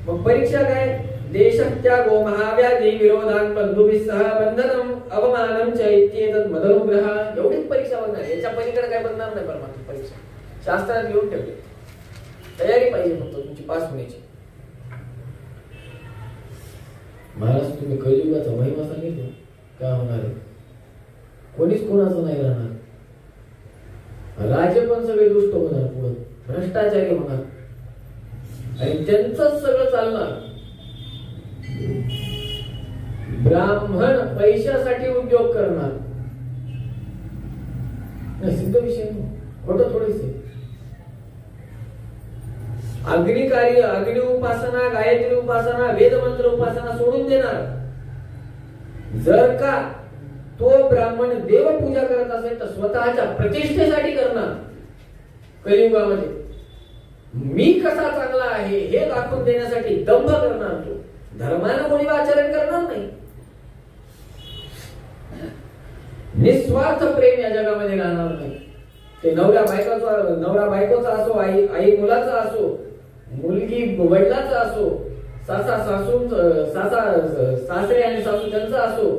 मग परीक्षा काय? देशत्यागो महाव्याधी विरोधान बंधुभिस्सह बंधनम अवमानम च इत्येतत् मदनुग्रह. एवढीच परीक्षा बघणार, याच्या पलीकडे काय बनणार नाही. परमात्मा परीक्षा शास्त्रात लिहून ठेवले. तयारी पाहिजे फक्त तुमची पास होण्याची. महाराज तुम्ही कलियुगाचा महिमा सांगितलं, काय होणार आहे? कोणीच कोणाचं नाही राहणार. राजे पण सगळे दुष्ट होणार, पुढे भ्रष्टाचारी होणार आणि त्यांच सगळं चालणार. ब्राह्मण पैशासाठी उद्योग करणार. सिद्ध विषय, खोटं थोडीच. अग्निकार्य, अग्नि उपासना, गायत्री उपासना, वेद मंत्र उपासना सोडून देणार. जर का तो ब्राह्मण देवपूजा करत असेल तर स्वतःच्या प्रतिष्ठेसाठी करणार. कलियुगामध्ये मी कसा चांगला आहे हे दाखवून देण्यासाठी दंभ करणार. तो धर्मानं कोणी आचरण करणार नाही. निस्वार्थ प्रेम या जगामध्ये राहणार नाही. ते नवरा बायकोचा असो, आई मुलाचा असो, मुलगी वडिलाचा असो, सासरे आणि सासू त्यांचा असो,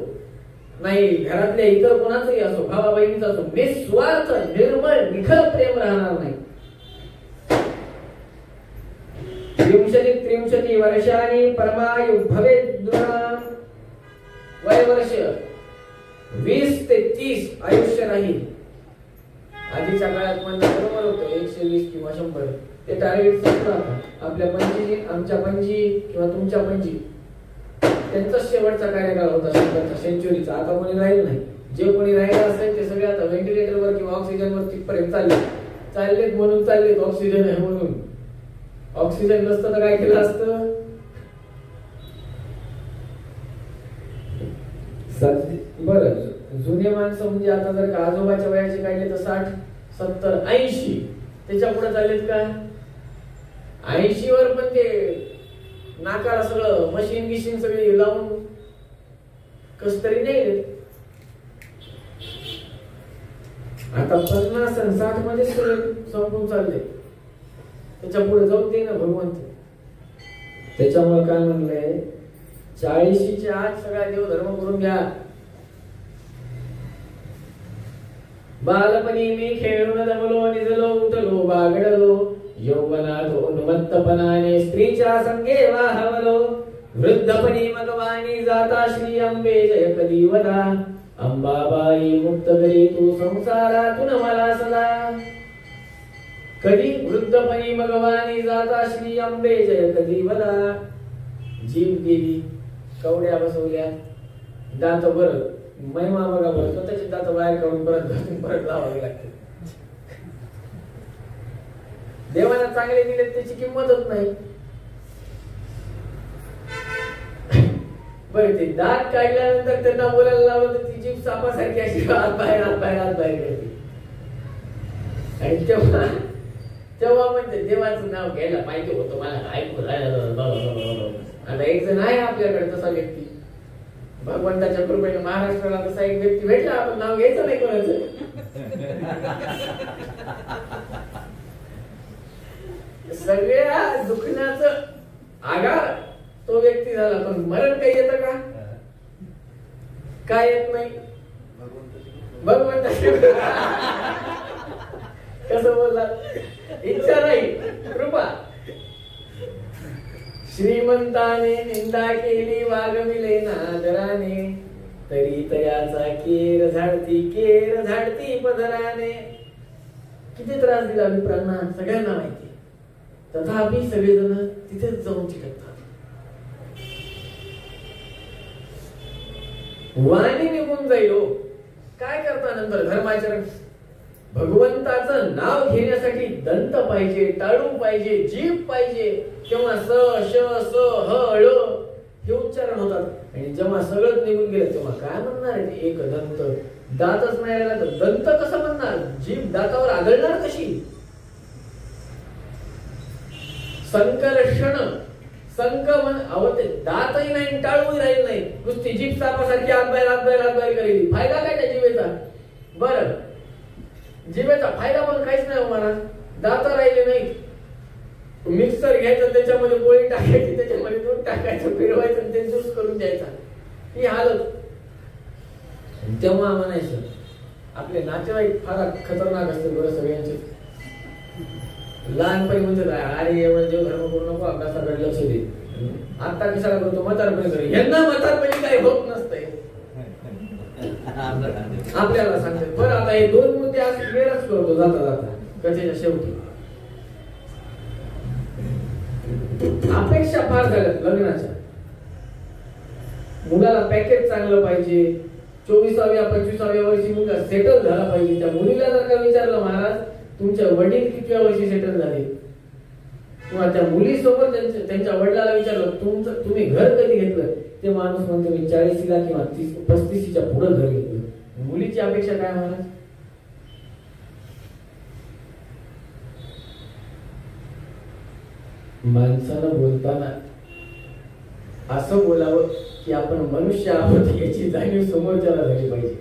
नाही घरातल्या इतर कोणाचंही असो, भावा बहिणीचा असो, निस्वार्थ निर्मळ निखळ प्रेम राहणार नाही. 30 वर्षांनी परमायु भवेत् दृढाम्. वय वर्ष 20 ते 30 आयुष्य राहील. आधीच्या काळात म्हणणं बरोबर होतं 120 किंवा 100. ते टार्गेट संपलं आता. आपल्या पणजी, आमच्या पणजी किंवा तुमच्या पणजी त्यांचा शेवटचा कार्यकाळ होता 100चा सेंचुरीचा. आता कोणी राहील नाही. जे कोणी राहिलं असेल ते सगळे आता व्हेंटिलेटरवर किंवा ऑक्सिजनवर तिथपर्यंत चाललेत म्हणून चाललेत. ऑक्सिजन आहे म्हणून. ऑक्सिजन नसतं तर काय केलं असतं. बरं, जुने माणसं म्हणजे आता जर का आजोबाच्या वयाचे काढले तर 60, 70, 80 त्याच्या पुढे चाललेत का 80 वर पण ते नाकाला सगळं मशीन गिशीन सगळी लावून कस तरी नाही. आता 50 आणि 60 मध्ये सगळे संपून चालले. त्याच्या पुढे जाऊ दे ना भगवंत. त्याच्यामुळे काय म्हणलंय 40च्या आत सगळा देव धर्म करून घ्या. बालपणी मी खेळून दमलो निजलो उठलो बागडलो यौवनात उन्मत्तपणाने स्त्रीच्या संगे वाहवलो वृद्धपणी मगवानी जाता श्री अंबे जय कधी वदा अंबाबाई मुक्त करी तू संसारातून मला सदा. कधी वृद्धपणी मगवानी जाता श्री अंबे जय कधी वदा. जीव गेली, कवड्या बसवल्या, दात भरत महिमा बघा बरं स्वतःचे दात बाहेर काढून परत लावावे लागते. देवाला चांगले दिले त्याची किंमतच नाही. बरं ते दात काढल्यानंतर त्यांना बोलायला लावलं तर ती जीभ सापासारखी अशी आत बाहेर करते. आणि तेव्हा म्हणजे देवाचं नाव घ्यायला पाहिजे होतं मला ऐकू झालं. आता एक जण आहे आपल्याकडे तसा व्यक्ती. भगवंताच्या कृपेने महाराष्ट्राला तसा एक व्यक्ती भेटला. आपण नाव घ्यायचं नाही कोणाचं. सगळ्या दुखण्याचं आगार तो व्यक्ती झाला. पण मरण काही येतं का काय येत नाही. भगवंताची कसं बोलला इच्छा नाही कृपा. श्रीमंताने निंदा केली वागविले नादराने तरी तयाचा केर झाडती पदराने. किती त्रास दिला विप्रांना सगळ्यांना माहिती. तथापि सगळेजण तिथेच जाऊन चिकटतात. वाणी निघून जाईल. काय करता नंतर धर्माचरण. भगवंताचं नाव घेण्यासाठी दंत पाहिजे, टाळू पाहिजे, जीभ पाहिजे. तेव्हा स श स ह ळ हे उच्चारण होतात. आणि जेव्हा सगळंच निघून गेलं तेव्हा काय म्हणणार आहे एक दंत. दातच नाही राहिला तर दंत कसं म्हणणार. जीभ दातावर आदळणार कशी. संकर्षण संक ते दातही नाही टाळूही राहील नाही. नुसती जीभ सापासारखी आत बाहेर करेल. फायदा काय त्या जीवेचा. बरं जिभेचा फायदा पण काहीच नाही मला. दात राहिले नाही. मिक्सर घ्यायचं त्याच्यामध्ये पोळी टाकायची त्याच्यामध्ये दूध टाकायचं फिरवायचं आणि ते ज्यूस करून द्यायचा. ही हालत. तेव्हा म्हणायचं आपले नातेवाईक फार खतरनाक असते बरं सगळ्यांचे. लहानपणी म्हणजे अरे एवढं देव धर्म करू नको अभ्यासाकडे लक्ष दे. आता कशाला करतो म्हातारपणी करू. यांना म्हातारपणी काही होत नसतंय आपल्याला सांगते. बरं आता हे 2 मुद्दे आज क्लिअरच करतो जाता कथेच्या शेवटी. अपेक्षा फार झाल्यात लग्नाच्या. मुलाला पॅकेज चांगलं पाहिजे. 24व्या 25व्या वर्षी मुलगा सेटल झाला पाहिजे. त्या मुलीला जर का विचारलं महाराज तुमच्या वडील कितव्या वर्षी सेटल झाले किंवा त्या मुलीसोबत त्यांच्या वडिलाला विचारलं तुम्ही घर कधी घेतलं ते माणूस म्हणतो मी 40ला किंवा 35च्या पुढे घर घेतलं. मुलीची अपेक्षा काय महाराज. माणसानं बोलताना असं बोलावं की आपण मनुष्य आहोत याची जाणीव समोरच्याला झाली पाहिजे.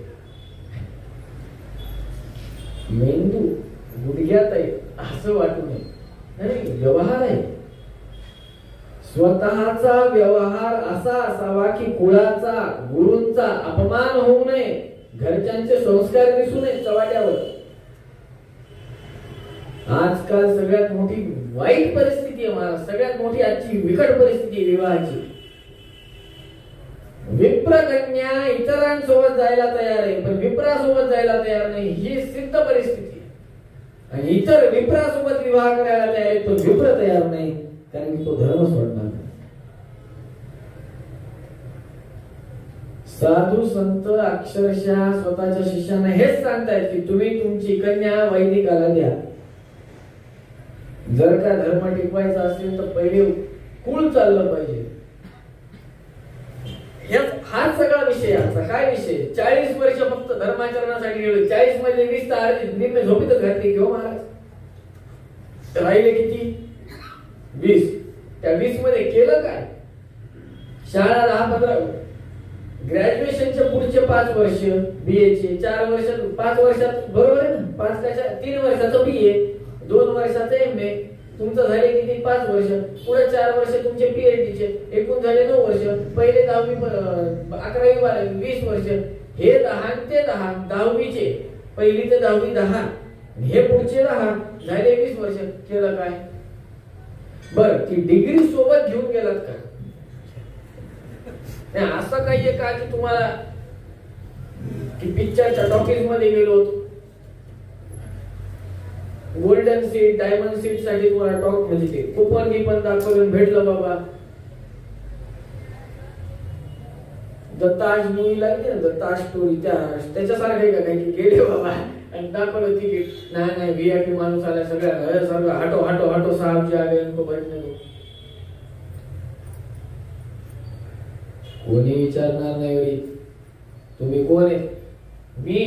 मेंदू गुडघ्यात आहे असं वाटू नये. नाही व्यवहार आहे. स्वतःचा व्यवहार असा असावा की कुळाचा गुरूंचा अपमान होऊ नये, घरच्यांचे संस्कार दिसू नये चव्हाट्यावर. आजकाल सगळ्यात मोठी वाईट परिस्थिती आहे महाराज, सगळ्यात मोठी आजची बिकट परिस्थिती आहे विवाहाची. विप्रकन्या इतरांसोबत जायला तयार आहे पण विप्रासोबत जायला तयार नाही, ही सिद्ध परिस्थिती आहे. आणि इतर विप्रासोबत विवाह करायला तयार आहे पण विप्र तयार नाही, कारण की तो धर्म सोडणार नाही. साधू संत अक्षरशः स्वतःच्या शिष्यांना हेच सांगतायत की तुम्ही तुमची कन्या वैदिकाला द्या. जर का धर्म टिकवायचा असेल तर पहिले कुळ चाललं पाहिजे. हाच सगळा विषय. आजचा काय विषय? 40 वर्ष फक्त धर्माचरणासाठी गेलो, 40 मध्ये 20 तर निम्मे झोपीतच घातली घेऊ महाराज. राहिले किती? 20. त्या 20 मध्ये केलं काय? शाळा 10-15, ग्रॅज्युएशनचे पुढचे 5 वर्ष बीए चे, 4 वर्षात 5 वर्षात बरोबर आहे ना, 5 कशा 3 वर्षाचं बीए, 2 वर्षाचं एमए, तुमचं झाले किती? 5 वर्ष. पुढे 4 वर्ष तुमचे पीएचडी चे, एकूण झाले 9 वर्ष. पहिले 10वी 11वी 12वी 20 वर्ष. हे 10 ते 10 10वीचे, पहिली ते 10वी 10, हे पुढचे 10 झाले 20 वर्ष. केलं काय? बर, ती डिग्री सोबत घेऊन गेलात का? नाही असं काही आहे का की तुम्हाला की पिक्चरच्या टॉकीज मध्ये गेलो, गोल्डन सीट डायमंड सीट साठी तुम्हाला टॉक म्हणजे ते कुपन गिपन दाखवून भेटलं बाबा. द ताज मूवी लागली ना, द ताज स्टोरी, त्याच्यासारखं आहे का काही? गेले बाबा आणि दाखवलं तिकीट, नाही व्हीआयपी माणूस आला, सगळ्या सगळं हाटो हाटो हाटो साहब जे आले उनको बैठने दो. कोणी विचारणार नाही तुम्ही कोण आहे. मी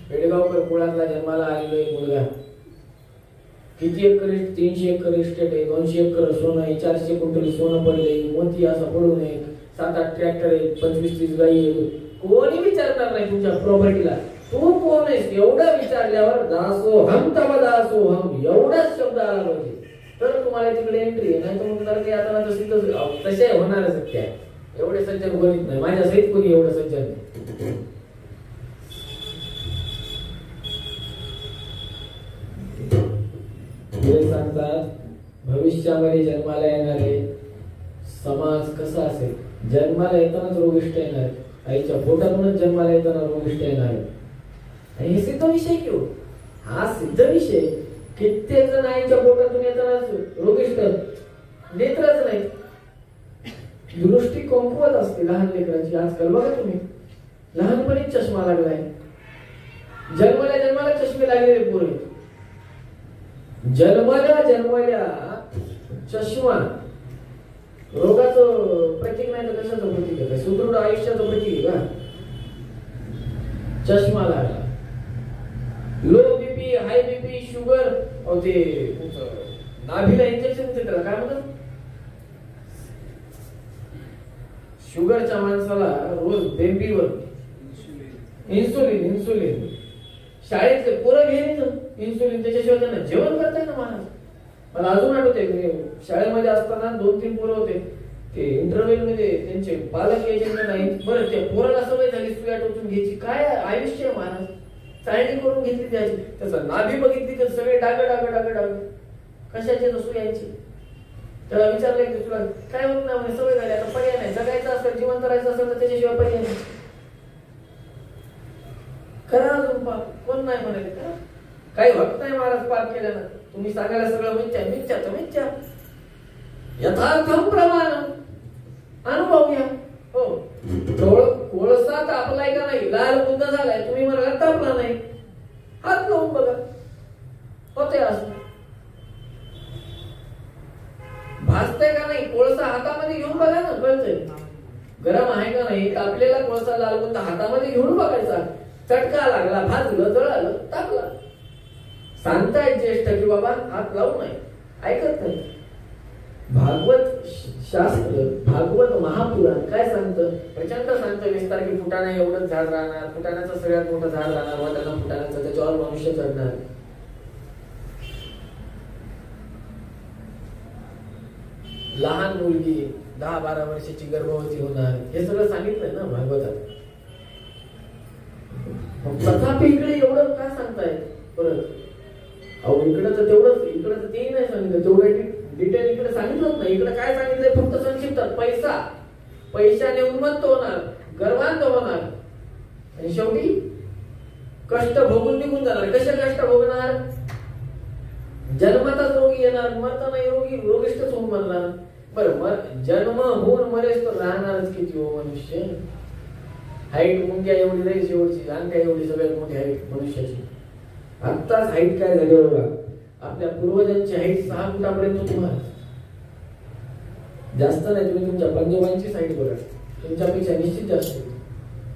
पेडगावकर कुळातला जन्माला आलेलो एक मुलगा. किती एकर? 300 एकर इस्टेट आहे, 200 एकर सोनं आहे, 400 क्विंटल सोनं पडले, मोती असं पडू नये, 7-8 ट्रॅक्टर आहे, 25-30 गाई आहे. कोणी विचारणार नाही तुमच्या प्रॉपर्टीला तू कोण आहेस. एवढं विचारल्यावर दासोहम तव दासोहम एवढाच शब्द आला पाहिजे तर तुम्हाला तिकडे एंट्री आहे. नाही तर मग जर काही आता तसे होणारच त्या. एवढे सज्जन कोणीच नाही, माझ्या सहित कोणी एवढं सज्जन नाही. सांगतात भविष्यामध्ये जन्माला येणारे समाज कसा असेल. जन्माला येतानाच रोगिष्ट येणार, आईच्या पोटातूनच जन्माला येताना रोगिष्ट येणार. आणि हे सिद्ध विषय किंवा हा सिद्ध विषय. कित्येक जण आईच्या पोटातून येतानाच रोगिष्ट, नेत्रच नाही, दृष्टी कमकुवत असते लहान लेकरांची. आजकाल बघा तुम्ही लहानपणीच चष्मा लागलाय. जन्माला चष्मे लागलेले पोरं, जन्मल्या चष्मा रोगाचं प्रतीक नाही तर कशाचं प्रतीक आहे? सुदृढ आयुष्याचं प्रतीक आहे का? चष्मा लागला. Low BP, high BP, sugar, ते नाभीला इंजेक्शन देतात काय म्हणतात? शुगरच्या माणसाला रोज बेंबीवर इन्सुलिन. शाळेतले पोरं घ्यायचं इन्सुलिन, त्याच्याशिवाय त्यांना जेवण करताय ना महाराज. मला अजून आठवते शाळेमध्ये असताना 2-3 पोरं होते, ते इंटरव्ह्यू मध्ये त्यांचे पालक यायचे नाही. बरं त्या पोराला सवय झाली सुया टोचून घ्यायची. काय आयुष्य महाराज, चाळणी करून घेतली त्याची. त्याचं नाभी बघितली तर सगळे डाग कशाचे नसू यायचे. त्याला विचारलं की तुला काय होत नाही म्हणे, सवय झाली, आता पर्याय नाही. जगायचं असेल, जिवंत राहायचं असेल तर त्याच्याशिवाय पर्याय नाही. करा अजून पाप, कोण नाही म्हणाले करा, काही होत नाही महाराज पाप केल्यानं. तुम्ही सांगायला सगळं मिथ्या यथार्थम प्रमाण अनुभव घ्या. हो, कोळसा तापलाय का नाही, लाल बुद्ध झालाय, तुम्ही मला तापला नाही, हात लावून बघा होते असं. भाजतंय का नाही, कोळसा हातामध्ये घेऊन बघा ना, कळतंय गरम आहे का नाही. तापलेला कोळसा लाल बुद्ध हातामध्ये घेऊन बघायचा. चटका लागला, भाजलं, जळालं, तापला. सांगताय ज्येष्ठ की बाबा हात लावू नये, ऐकत नाही. भागवत शास्त्र, भागवत महापुराण काय सांगतं? प्रचंड सांगतं विस्तार की फुटाणा एवढंच झाड राहणार, फुटाण्याचं सगळ्यात मोठं झाड राहणार, वाटाणा फुटाण्याचं, त्याच्यावर मनुष्य चढणार. लहान मुलगी 10-12 वर्षाची गर्भवती होणार, हे सगळं सांगितलंय ना भागवतात. तथापि इकडे एवढं काय सांगताय परत? अहो इकडे तर तेवढंच, इकडे तर तेही नाही सांगितलं, तेवढं डिटेल इकडे सांगितलंच नाही. इकडे काय सांगितलंय? फक्त संक्षिप्त. पैशाने उन्मत्त होणार, गर्वांत होणार आणि शेवटी कष्ट भोगून निघून जाणार. कसे कष्ट भोगणार? जन्मातच रोगी येणार, मरता नाही रोगिष्टच होऊन मरणार. बरं, जन्म होऊन मरेस तर राहणारच किती हो मनुष्य. हाईट मुंग्या एवढी नाही, शेवटची अंगठ्या एवढी सगळ्यात मोठी हाईट मनुष्याची. आत्ताच हाईट काय झाली बघा, आपल्या पूर्वजांची हाईट 6 फुटापर्यंत होती महाराज. जास्त नाही, तुम्ही तुमच्या पंजोबांची हाईट बघा, तुमच्यापेक्षा निश्चित जास्त होती.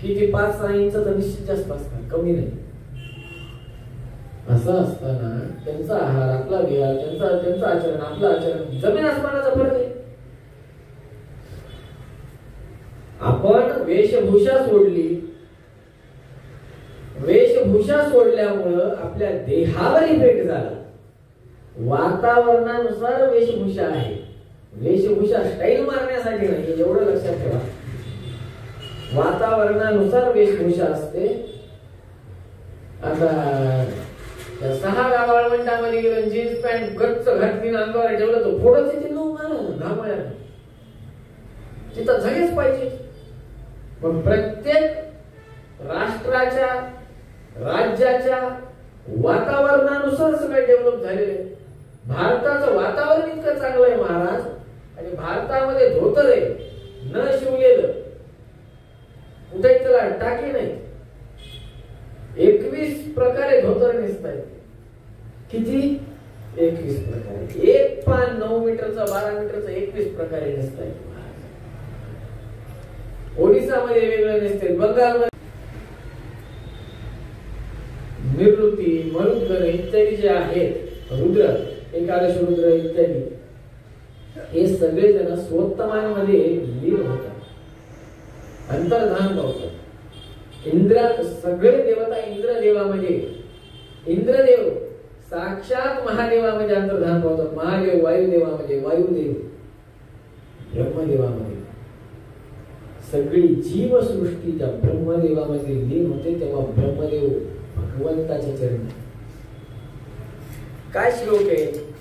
किती 5-6 इंच तर निश्चित जास्त असतात, कमी नाही. असं असताना त्यांचा आहार, आपला विहार, त्यांचं आचरण, आपलं आचरण, जमीन आसमानाचा फरक आहे. आपण वेशभूषा सोडल्यामुळं आपल्या देहावर इफेक्ट झाला. वातावरणानुसार वेशभूषा आहे. वेशभूषा स्टाईल मारण्यासाठी नाही, एवढं लक्षात ठेवा. वातावरणानुसार वेशभूषा असते. आता 6 गावाळवंटामध्ये गेलं, जीन्स पॅन्ट गच्च घातली अंगावर ठेवलं तर फोडच येते घामाळ्या, तिथं झालीच पाहिजे. पण प्रत्येक राष्ट्राच्या, राज्याच्या वातावरणानुसार सगळं डेव्हलप झालेलं आहे. भारताचं वातावरण इतकं चांगलं आहे महाराज, आणि भारतामध्ये धोतर आहे न शिवलेलं, कुठे त्याला टाकी नाही. 21 प्रकारे धोतर नेसताय. किती? 21 प्रकारे. एक पान 9 मीटरचा 12 मीटरचा 21 प्रकारे नेसताय. ओडिसामध्ये वेगळं नेसते, बंगालमध्ये निवृत्ती, मरुद्गण इत्यादी जे आहेत, रुद्र, एकादश रुद्र इत्यादी, हे सगळे जण स्वोत्तमांमध्ये लीन होतात, अंतर्धान पावतात. सगळे देवता इंद्रदेवामध्ये, इंद्रदेव साक्षात महादेवामध्ये अंतर्धान पावतात. महादेव वायुदेवामध्ये, वायुदेव ब्रह्मदेवामध्ये. सगळी जीवसृष्टी त्या ब्रह्मदेवामध्ये लीन होते. तेव्हा ब्रह्मदेव भगवंताच्या चरणी. काय श्लोक आहे?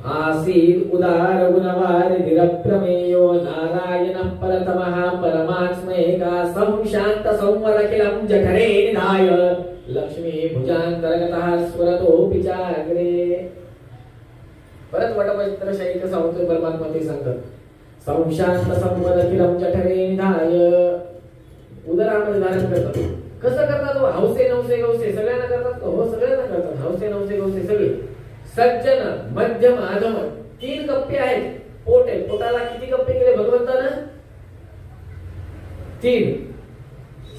आसीत् उदार गुणवार धीरप्रमेयो नारायण परतमः परमात्मैका संशांत संवरखिलं जठरे निधाय लक्ष्मी भुजांतर्गतः स्वरतोऽपि चाग्रे. परत वटपत्रशाही कसा होतो परमात्मा ते सांगतात. संशांत संवरखिलं जठरे निधाय, उदरामध्ये धारण करतात. कसं करतात? हौसे नवसे गवसे सगळ्यांना करतात. हो, सगळ्यांना करतात. हौसे नवसे गवसे सगळे. सज्जन, मध्यम, अधम 3 कप्पे आहेत. पोट आहे, पोटाला किती कप्पे केले भगवंतानं? 3.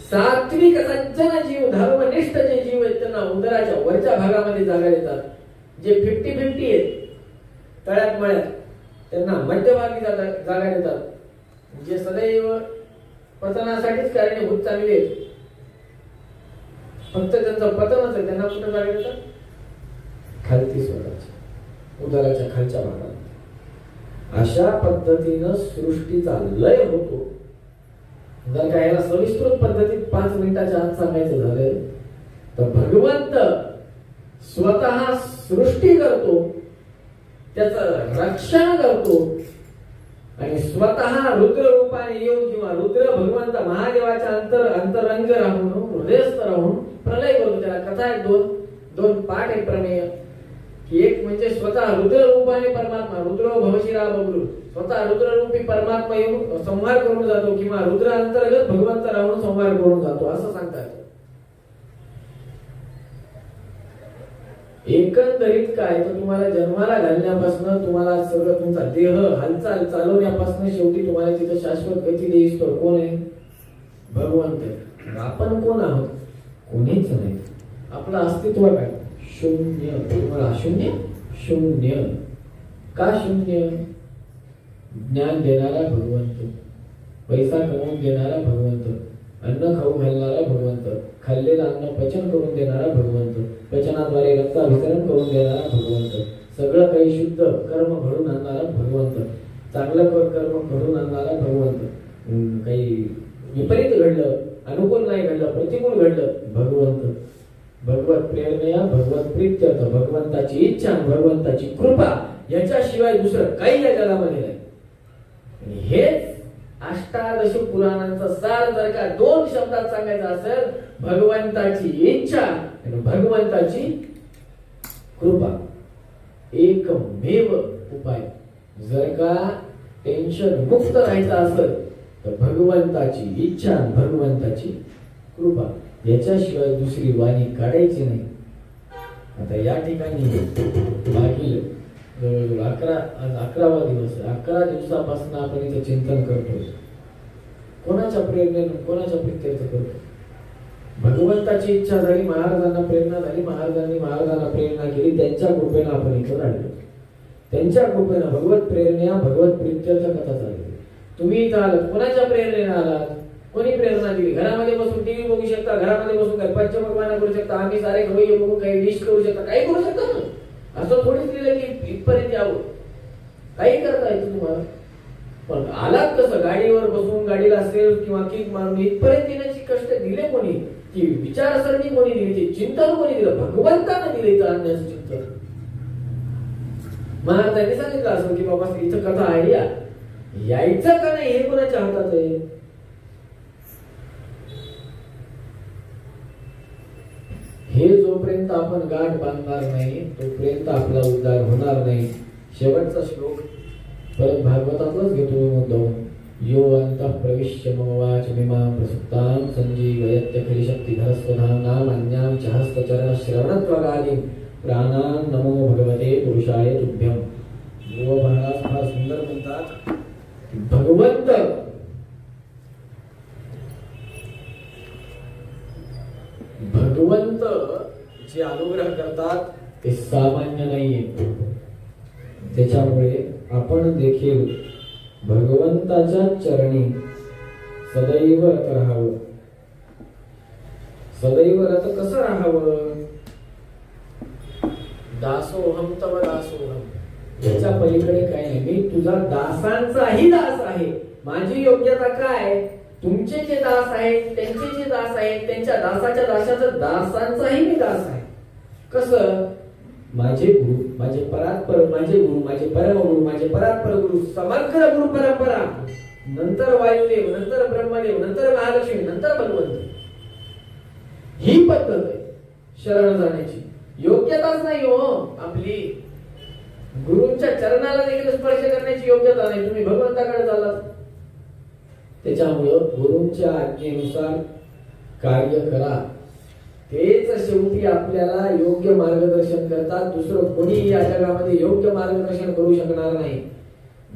सात्विक सज्जन जीव, धर्मनिष्ठ जे जीव आहेत त्यांना उदराच्या वरच्या भागामध्ये जागा देतात. जे 50-50 आहेत तळ्यात मळ्यात, त्यांना मध्यभागी जागा देतात. जे सदैव पतनासाठीच कारणीभूत चांगले आहेत, फक्त त्यांचं पतनच आहे, त्यांना कुठं जागा देतात? खालती स्वराच्या, उदराच्या खालच्या भागात. अशा पद्धतीनं सृष्टीचा लय होतो. जर का याला सविस्तृत पद्धतीत 5 मिनिटाच्या आत सांगायचं झालं तर भगवंत स्वतः सृष्टी करतो, त्याचं रक्षण करतो, आणि स्वतः रुद्र रूपाने येऊन किंवा रुद्र भगवंत महादेवाच्या अंतरंग राहून, हृदयस्थ राहून प्रलय करतो. त्याला कथा आहेत, दोन पाठ आहेत प्रमेय. की एक म्हणजे स्वतः रुद्र रूपाने परमात्मा, रुद्रो भवशिरा बबरू, स्वतः रुद्र रूपी परमात्मा येऊन संहार करून जातो, किंवा रुद्र अंतर्गत भगवंत राहून संहार करून जातो, असं सांगतात. एकंदरीत काय तर तुम्हाला जन्माला घालण्यापासून, तुम्हाला सगळं तुमचा देह हालचाल चालवण्यापासून शेवटी तुम्हाला तिथं शाश्वत गती देईस तो कोण आहे? भगवंत. आपण कोण आहोत? कोणीच नाही. आपलं अस्तित्व काय? शून्य. तुम्हाला शून्य. शून्य का शून्य? ज्ञान देणारा भगवंत, पैसा कमवून देणारा भगवंत, अन्न खाऊ घालणारा भगवंत, खाल्लेलं अन्न पचन करून देणारा भगवंत, पचनाद्वारे रक्ताभिसरण करून देणारा भगवंत, सगळं काही शुद्ध कर्म घडून आणणारा भगवंत, चांगलं कर्म घडून आणणारा भगवंत. काही विपरीत घडलं, अनुकूल नाही घडलं, प्रतिकूल घडलं, भगवंत. भगवत प्रेरणया भगवत प्रीत्यर्थ, भगवंताची इच्छा आणि भगवंताची कृपा याच्याशिवाय दुसरं काही या जगामध्ये नाही. आणि हेच अष्टादश पुराणांचा सार जर का 2 शब्दात सांगायचं असेल, भगवंताची इच्छा आणि भगवंताची कृपा. एकमेव उपाय. जर का टेन्शन मुक्त राहायचं असेल तर भगवंताची इच्छा आणि भगवंताची कृपा याच्याशिवाय दुसरी वाणी काढायची नाही. आता या ठिकाणी मागील जवळजवळ 11वा दिवस, 11 दिवसापासून आपण इथे चिंतन करतो. कोणाच्या प्रेरणेनं, कोणाच्या प्रीत्यर्थ करतो? भगवंताची इच्छा झाली, महाराजांना प्रेरणा झाली, महाराजांना प्रेरणा केली, त्यांच्या कृपेनं आपण इथं राहिलो. त्यांच्या कृपेनं भगवत प्रेरणा भगवत प्रीत्यर्थ कथा चालली. तुम्ही इथं आलात, कोणाच्या प्रेरणेनं आलात? कोणी प्रेरणा दिली? घरामध्ये बसून टीव्ही बघू शकता, घरामध्ये बसून काही पंचपक्वान्न करू शकता, आम्ही सारे खवय्ये बघू, काही डिश करू शकता, काही करू शकता ना. असं थोडीच लिहिलं की इथपर्यंत यावं, काही करता येतं तुम्हाला. पण आलात कसं? गाडीवर बसून, गाडीला सेल्फ किंवा किक मारून इथपर्यंत येण्याची कष्ट दिले कोणी? ती विचारसरणी कोणी दिली? ते चिंतन कोणी दिलं? भगवंतानं दिलं इथं आणण्याचं चिंतन. महाराजांनी सांगितलं असं की बाबा इथं कथा आयडिया यायचं का नाही हे कोणाच्या हातात आहे? हे जोपर्यंत आपण गाठ बांधणार नाही तोपर्यंत आपला उद्धार होणार नाही. शेवटचा श्लोक परत भागवतातच घेतो मुद्दाम. यो अंतः प्रविश्य मम वाचमिमां प्रसुप्तां संजीवयत्यखिल शक्तिधर स्वधाम्नां अन्यां च हस्तचरण श्रवणत्वगादीं प्राणान् नमो भगवते पुरुषाय तुभ्यं. ध्रुव महाराज फार सुंदर म्हणतात की भगवंत जे अनुग्रह करतात ते सामान्य नाहीये. त्याच्यामुळे आपण देखील भगवंताच्या चरणी सदैव रत राहावं. सदैव रत कसं राहावं? दासोहम तव दासोहम, याच्या पलीकडे काही नाही. मी तुझा दासांचाही दास आहे. माझी योग्यता काय? तुमचे जे दास आहेत, त्यांचे जे दास आहेत, त्यांच्या दासाच्या दासाचं दासांचाही मी दास आहे. कसं? माझे गुरु, माझे परात्पर, माझे गुरु, माझे परमगुरु, माझे परात्पर गुरु, समग्र गुरु परंपरा, नंतर वायुदेव, नंतर ब्रह्मदेव, नंतर महालक्ष्मी, नंतर भगवंत. ही पद्धत आहे शरण जाण्याची. योग्यताच नाही हो आपली. गुरूंच्या चरणाला देखील स्पर्श करण्याची योग्यता नाही. तुम्ही भगवंताकडे चाललात. त्याच्यामुळं गुरूंच्या आज्ञेनुसार कार्य करा. तेच शेवटी आपल्याला योग्य मार्गदर्शन करतात. दुसरं कोणी या जगामध्ये योग्य मार्गदर्शन करू शकणार नाही.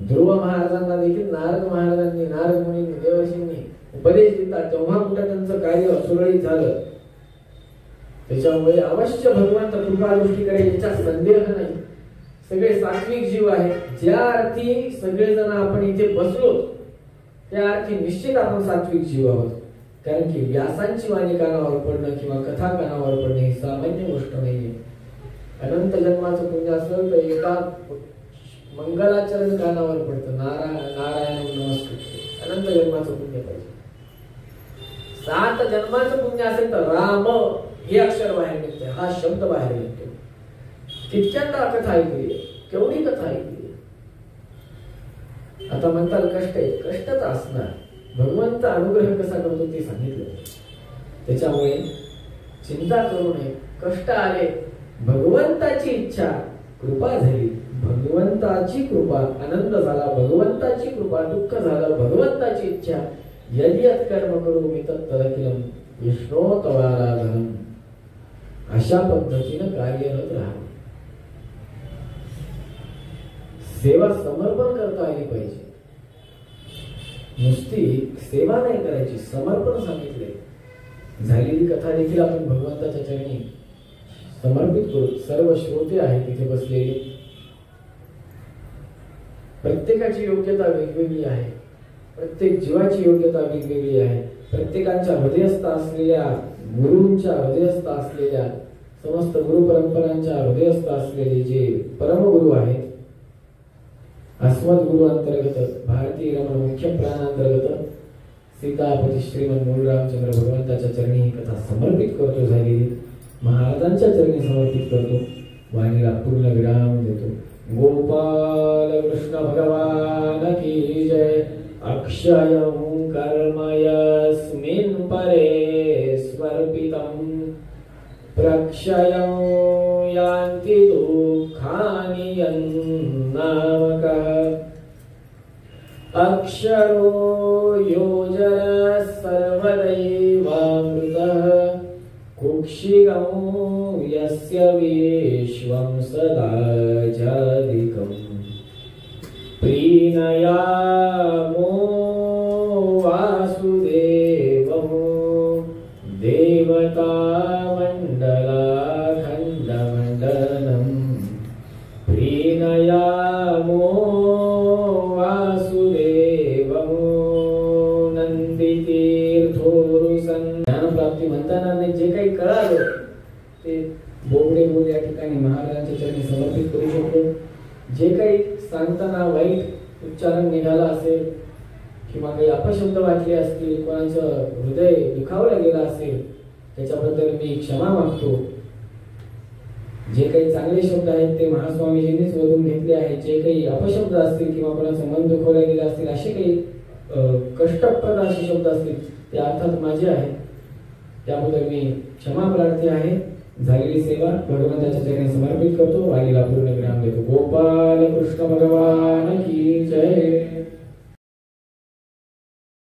ध्रुव महाराजांना देखील नारद महाराजांनी, नारद मुनींनी, देवर्षींनी उपदेश दिला. तेव्हा कुठे त्यांचं कार्य सुरळीत झालं. त्याच्यामुळे अवश्य भगवंत कृपा दृष्टीकडे याचा संदेह नाही. सगळे सात्विक जीव आहेत. ज्या अर्थी सगळेजण आपण इथे बसलो त्या अर्थी निश्चित आपण सात्विक जीव आहोत. कारण की व्यासांची वाणी कानावर पडणं किंवा कथा कानावर पडणं ही सामान्य गोष्ट नाहीये. अनंत जन्माचं पुण्य असेल तर एका मंगलाचरण कानावर पडतं. नारायण नमस्कृत्य अनंत जन्माचं पुण्य पाहिजे. 7 जन्माचं पुण्य असेल तर राम हे अक्षर बाहेर निघते, हा शब्द बाहेर निघतो. तितक्यांदा कथा ऐकली, केवढी कथा ऐकली. आता म्हणतात कष्ट आहे, कष्टच असणार. भगवंत अनुग्रह कसा करतो ते सांगितलं. त्याच्यामुळे चिंता करू नये. कष्ट आले, भगवंताची इच्छा, कृपा झाली, भगवंताची कृपा, आनंद झाला, भगवंताची कृपा, दुःख झालं, भगवंताची इच्छा. यद्यत् कर्म करोमि तत्तदखिलं विष्णो तवाराधनम्. अशा पद्धतीनं कार्यरत राहा. सेवा समर्पण करता आली पाहिजे. नुसती सेवा नाही करायची, समर्पण सांगितले. झालेली कथा देखील आपण भगवंताच्या चरणी समर्पित करू. सर्व श्रोते आहेत तिथे बसलेले. प्रत्येकाची योग्यता वेगवेगळी आहे. प्रत्येक जीवाची योग्यता वेगवेगळी आहे. प्रत्येकाच्या हृदयस्थ असलेल्या गुरूंच्या हृदयस्थ असलेल्या समस्त गुरु परंपरांच्या हृदयस्थ असलेले जे परमगुरु आहेत अस्मद गुरु अंतर्गत भारतीय रमण मुख्य प्राणांतर्गत सीतापती श्रीमंत मूळ रामचंद्र भगवंताच्या चरणी ही कथा समर्पित करतो, झालेली महाराजांच्या चरणी समर्पित करतो, वाणीला पूर्ण विराम देतो. गोपाल कृष्ण भगवान की जय. अक्षयं कर्मयस्मिन् परे स्वर्पितं प्रक्षयं यान्ति दुःखानि यन्नामकः. अक्षरो योजनः सर्वदैवामृतः कुक्षिगं यस्य विश्वं सदा जादिकम्. प्रीणयामो वासुदेवं देवतामण्डलाखण्डमण्डनं. प्रीणयामो वासुदेवं नंदितीर्थोरुसन्. ज्ञानप्राप्ती म्हणताना जे काही कळालं ते बोबडे बोल या ठिकाणी महाराजांच्या चरणी समर्पित करू शकतो. जे काही सांगताना वाईट उच्चारण निघाला असेल किंवा काही अपशब्द वाटले असतील, कोणाचं हृदय दुखावलं गेलं असेल, त्याच्याबद्दल मी क्षमा मागतो. जे काही चांगले शब्द आहेत ते महास्वामीजींनीच वधून घेतले आहेत. जे काही अपशब्द असतील किंवा कोणाचं मन दुखवलं गेलं असतील, असे काही कष्टप्रद असे शब्द असतील ते अर्थात माझे आहेत, त्याबद्दल मी क्षमा प्रार्थी आहे. झालेली सेवा भगवंताच्या चरणी समर्पित करतो, वाणीला पूर्ण विराम देतो. गोपाल कृष्ण भगवान की जय.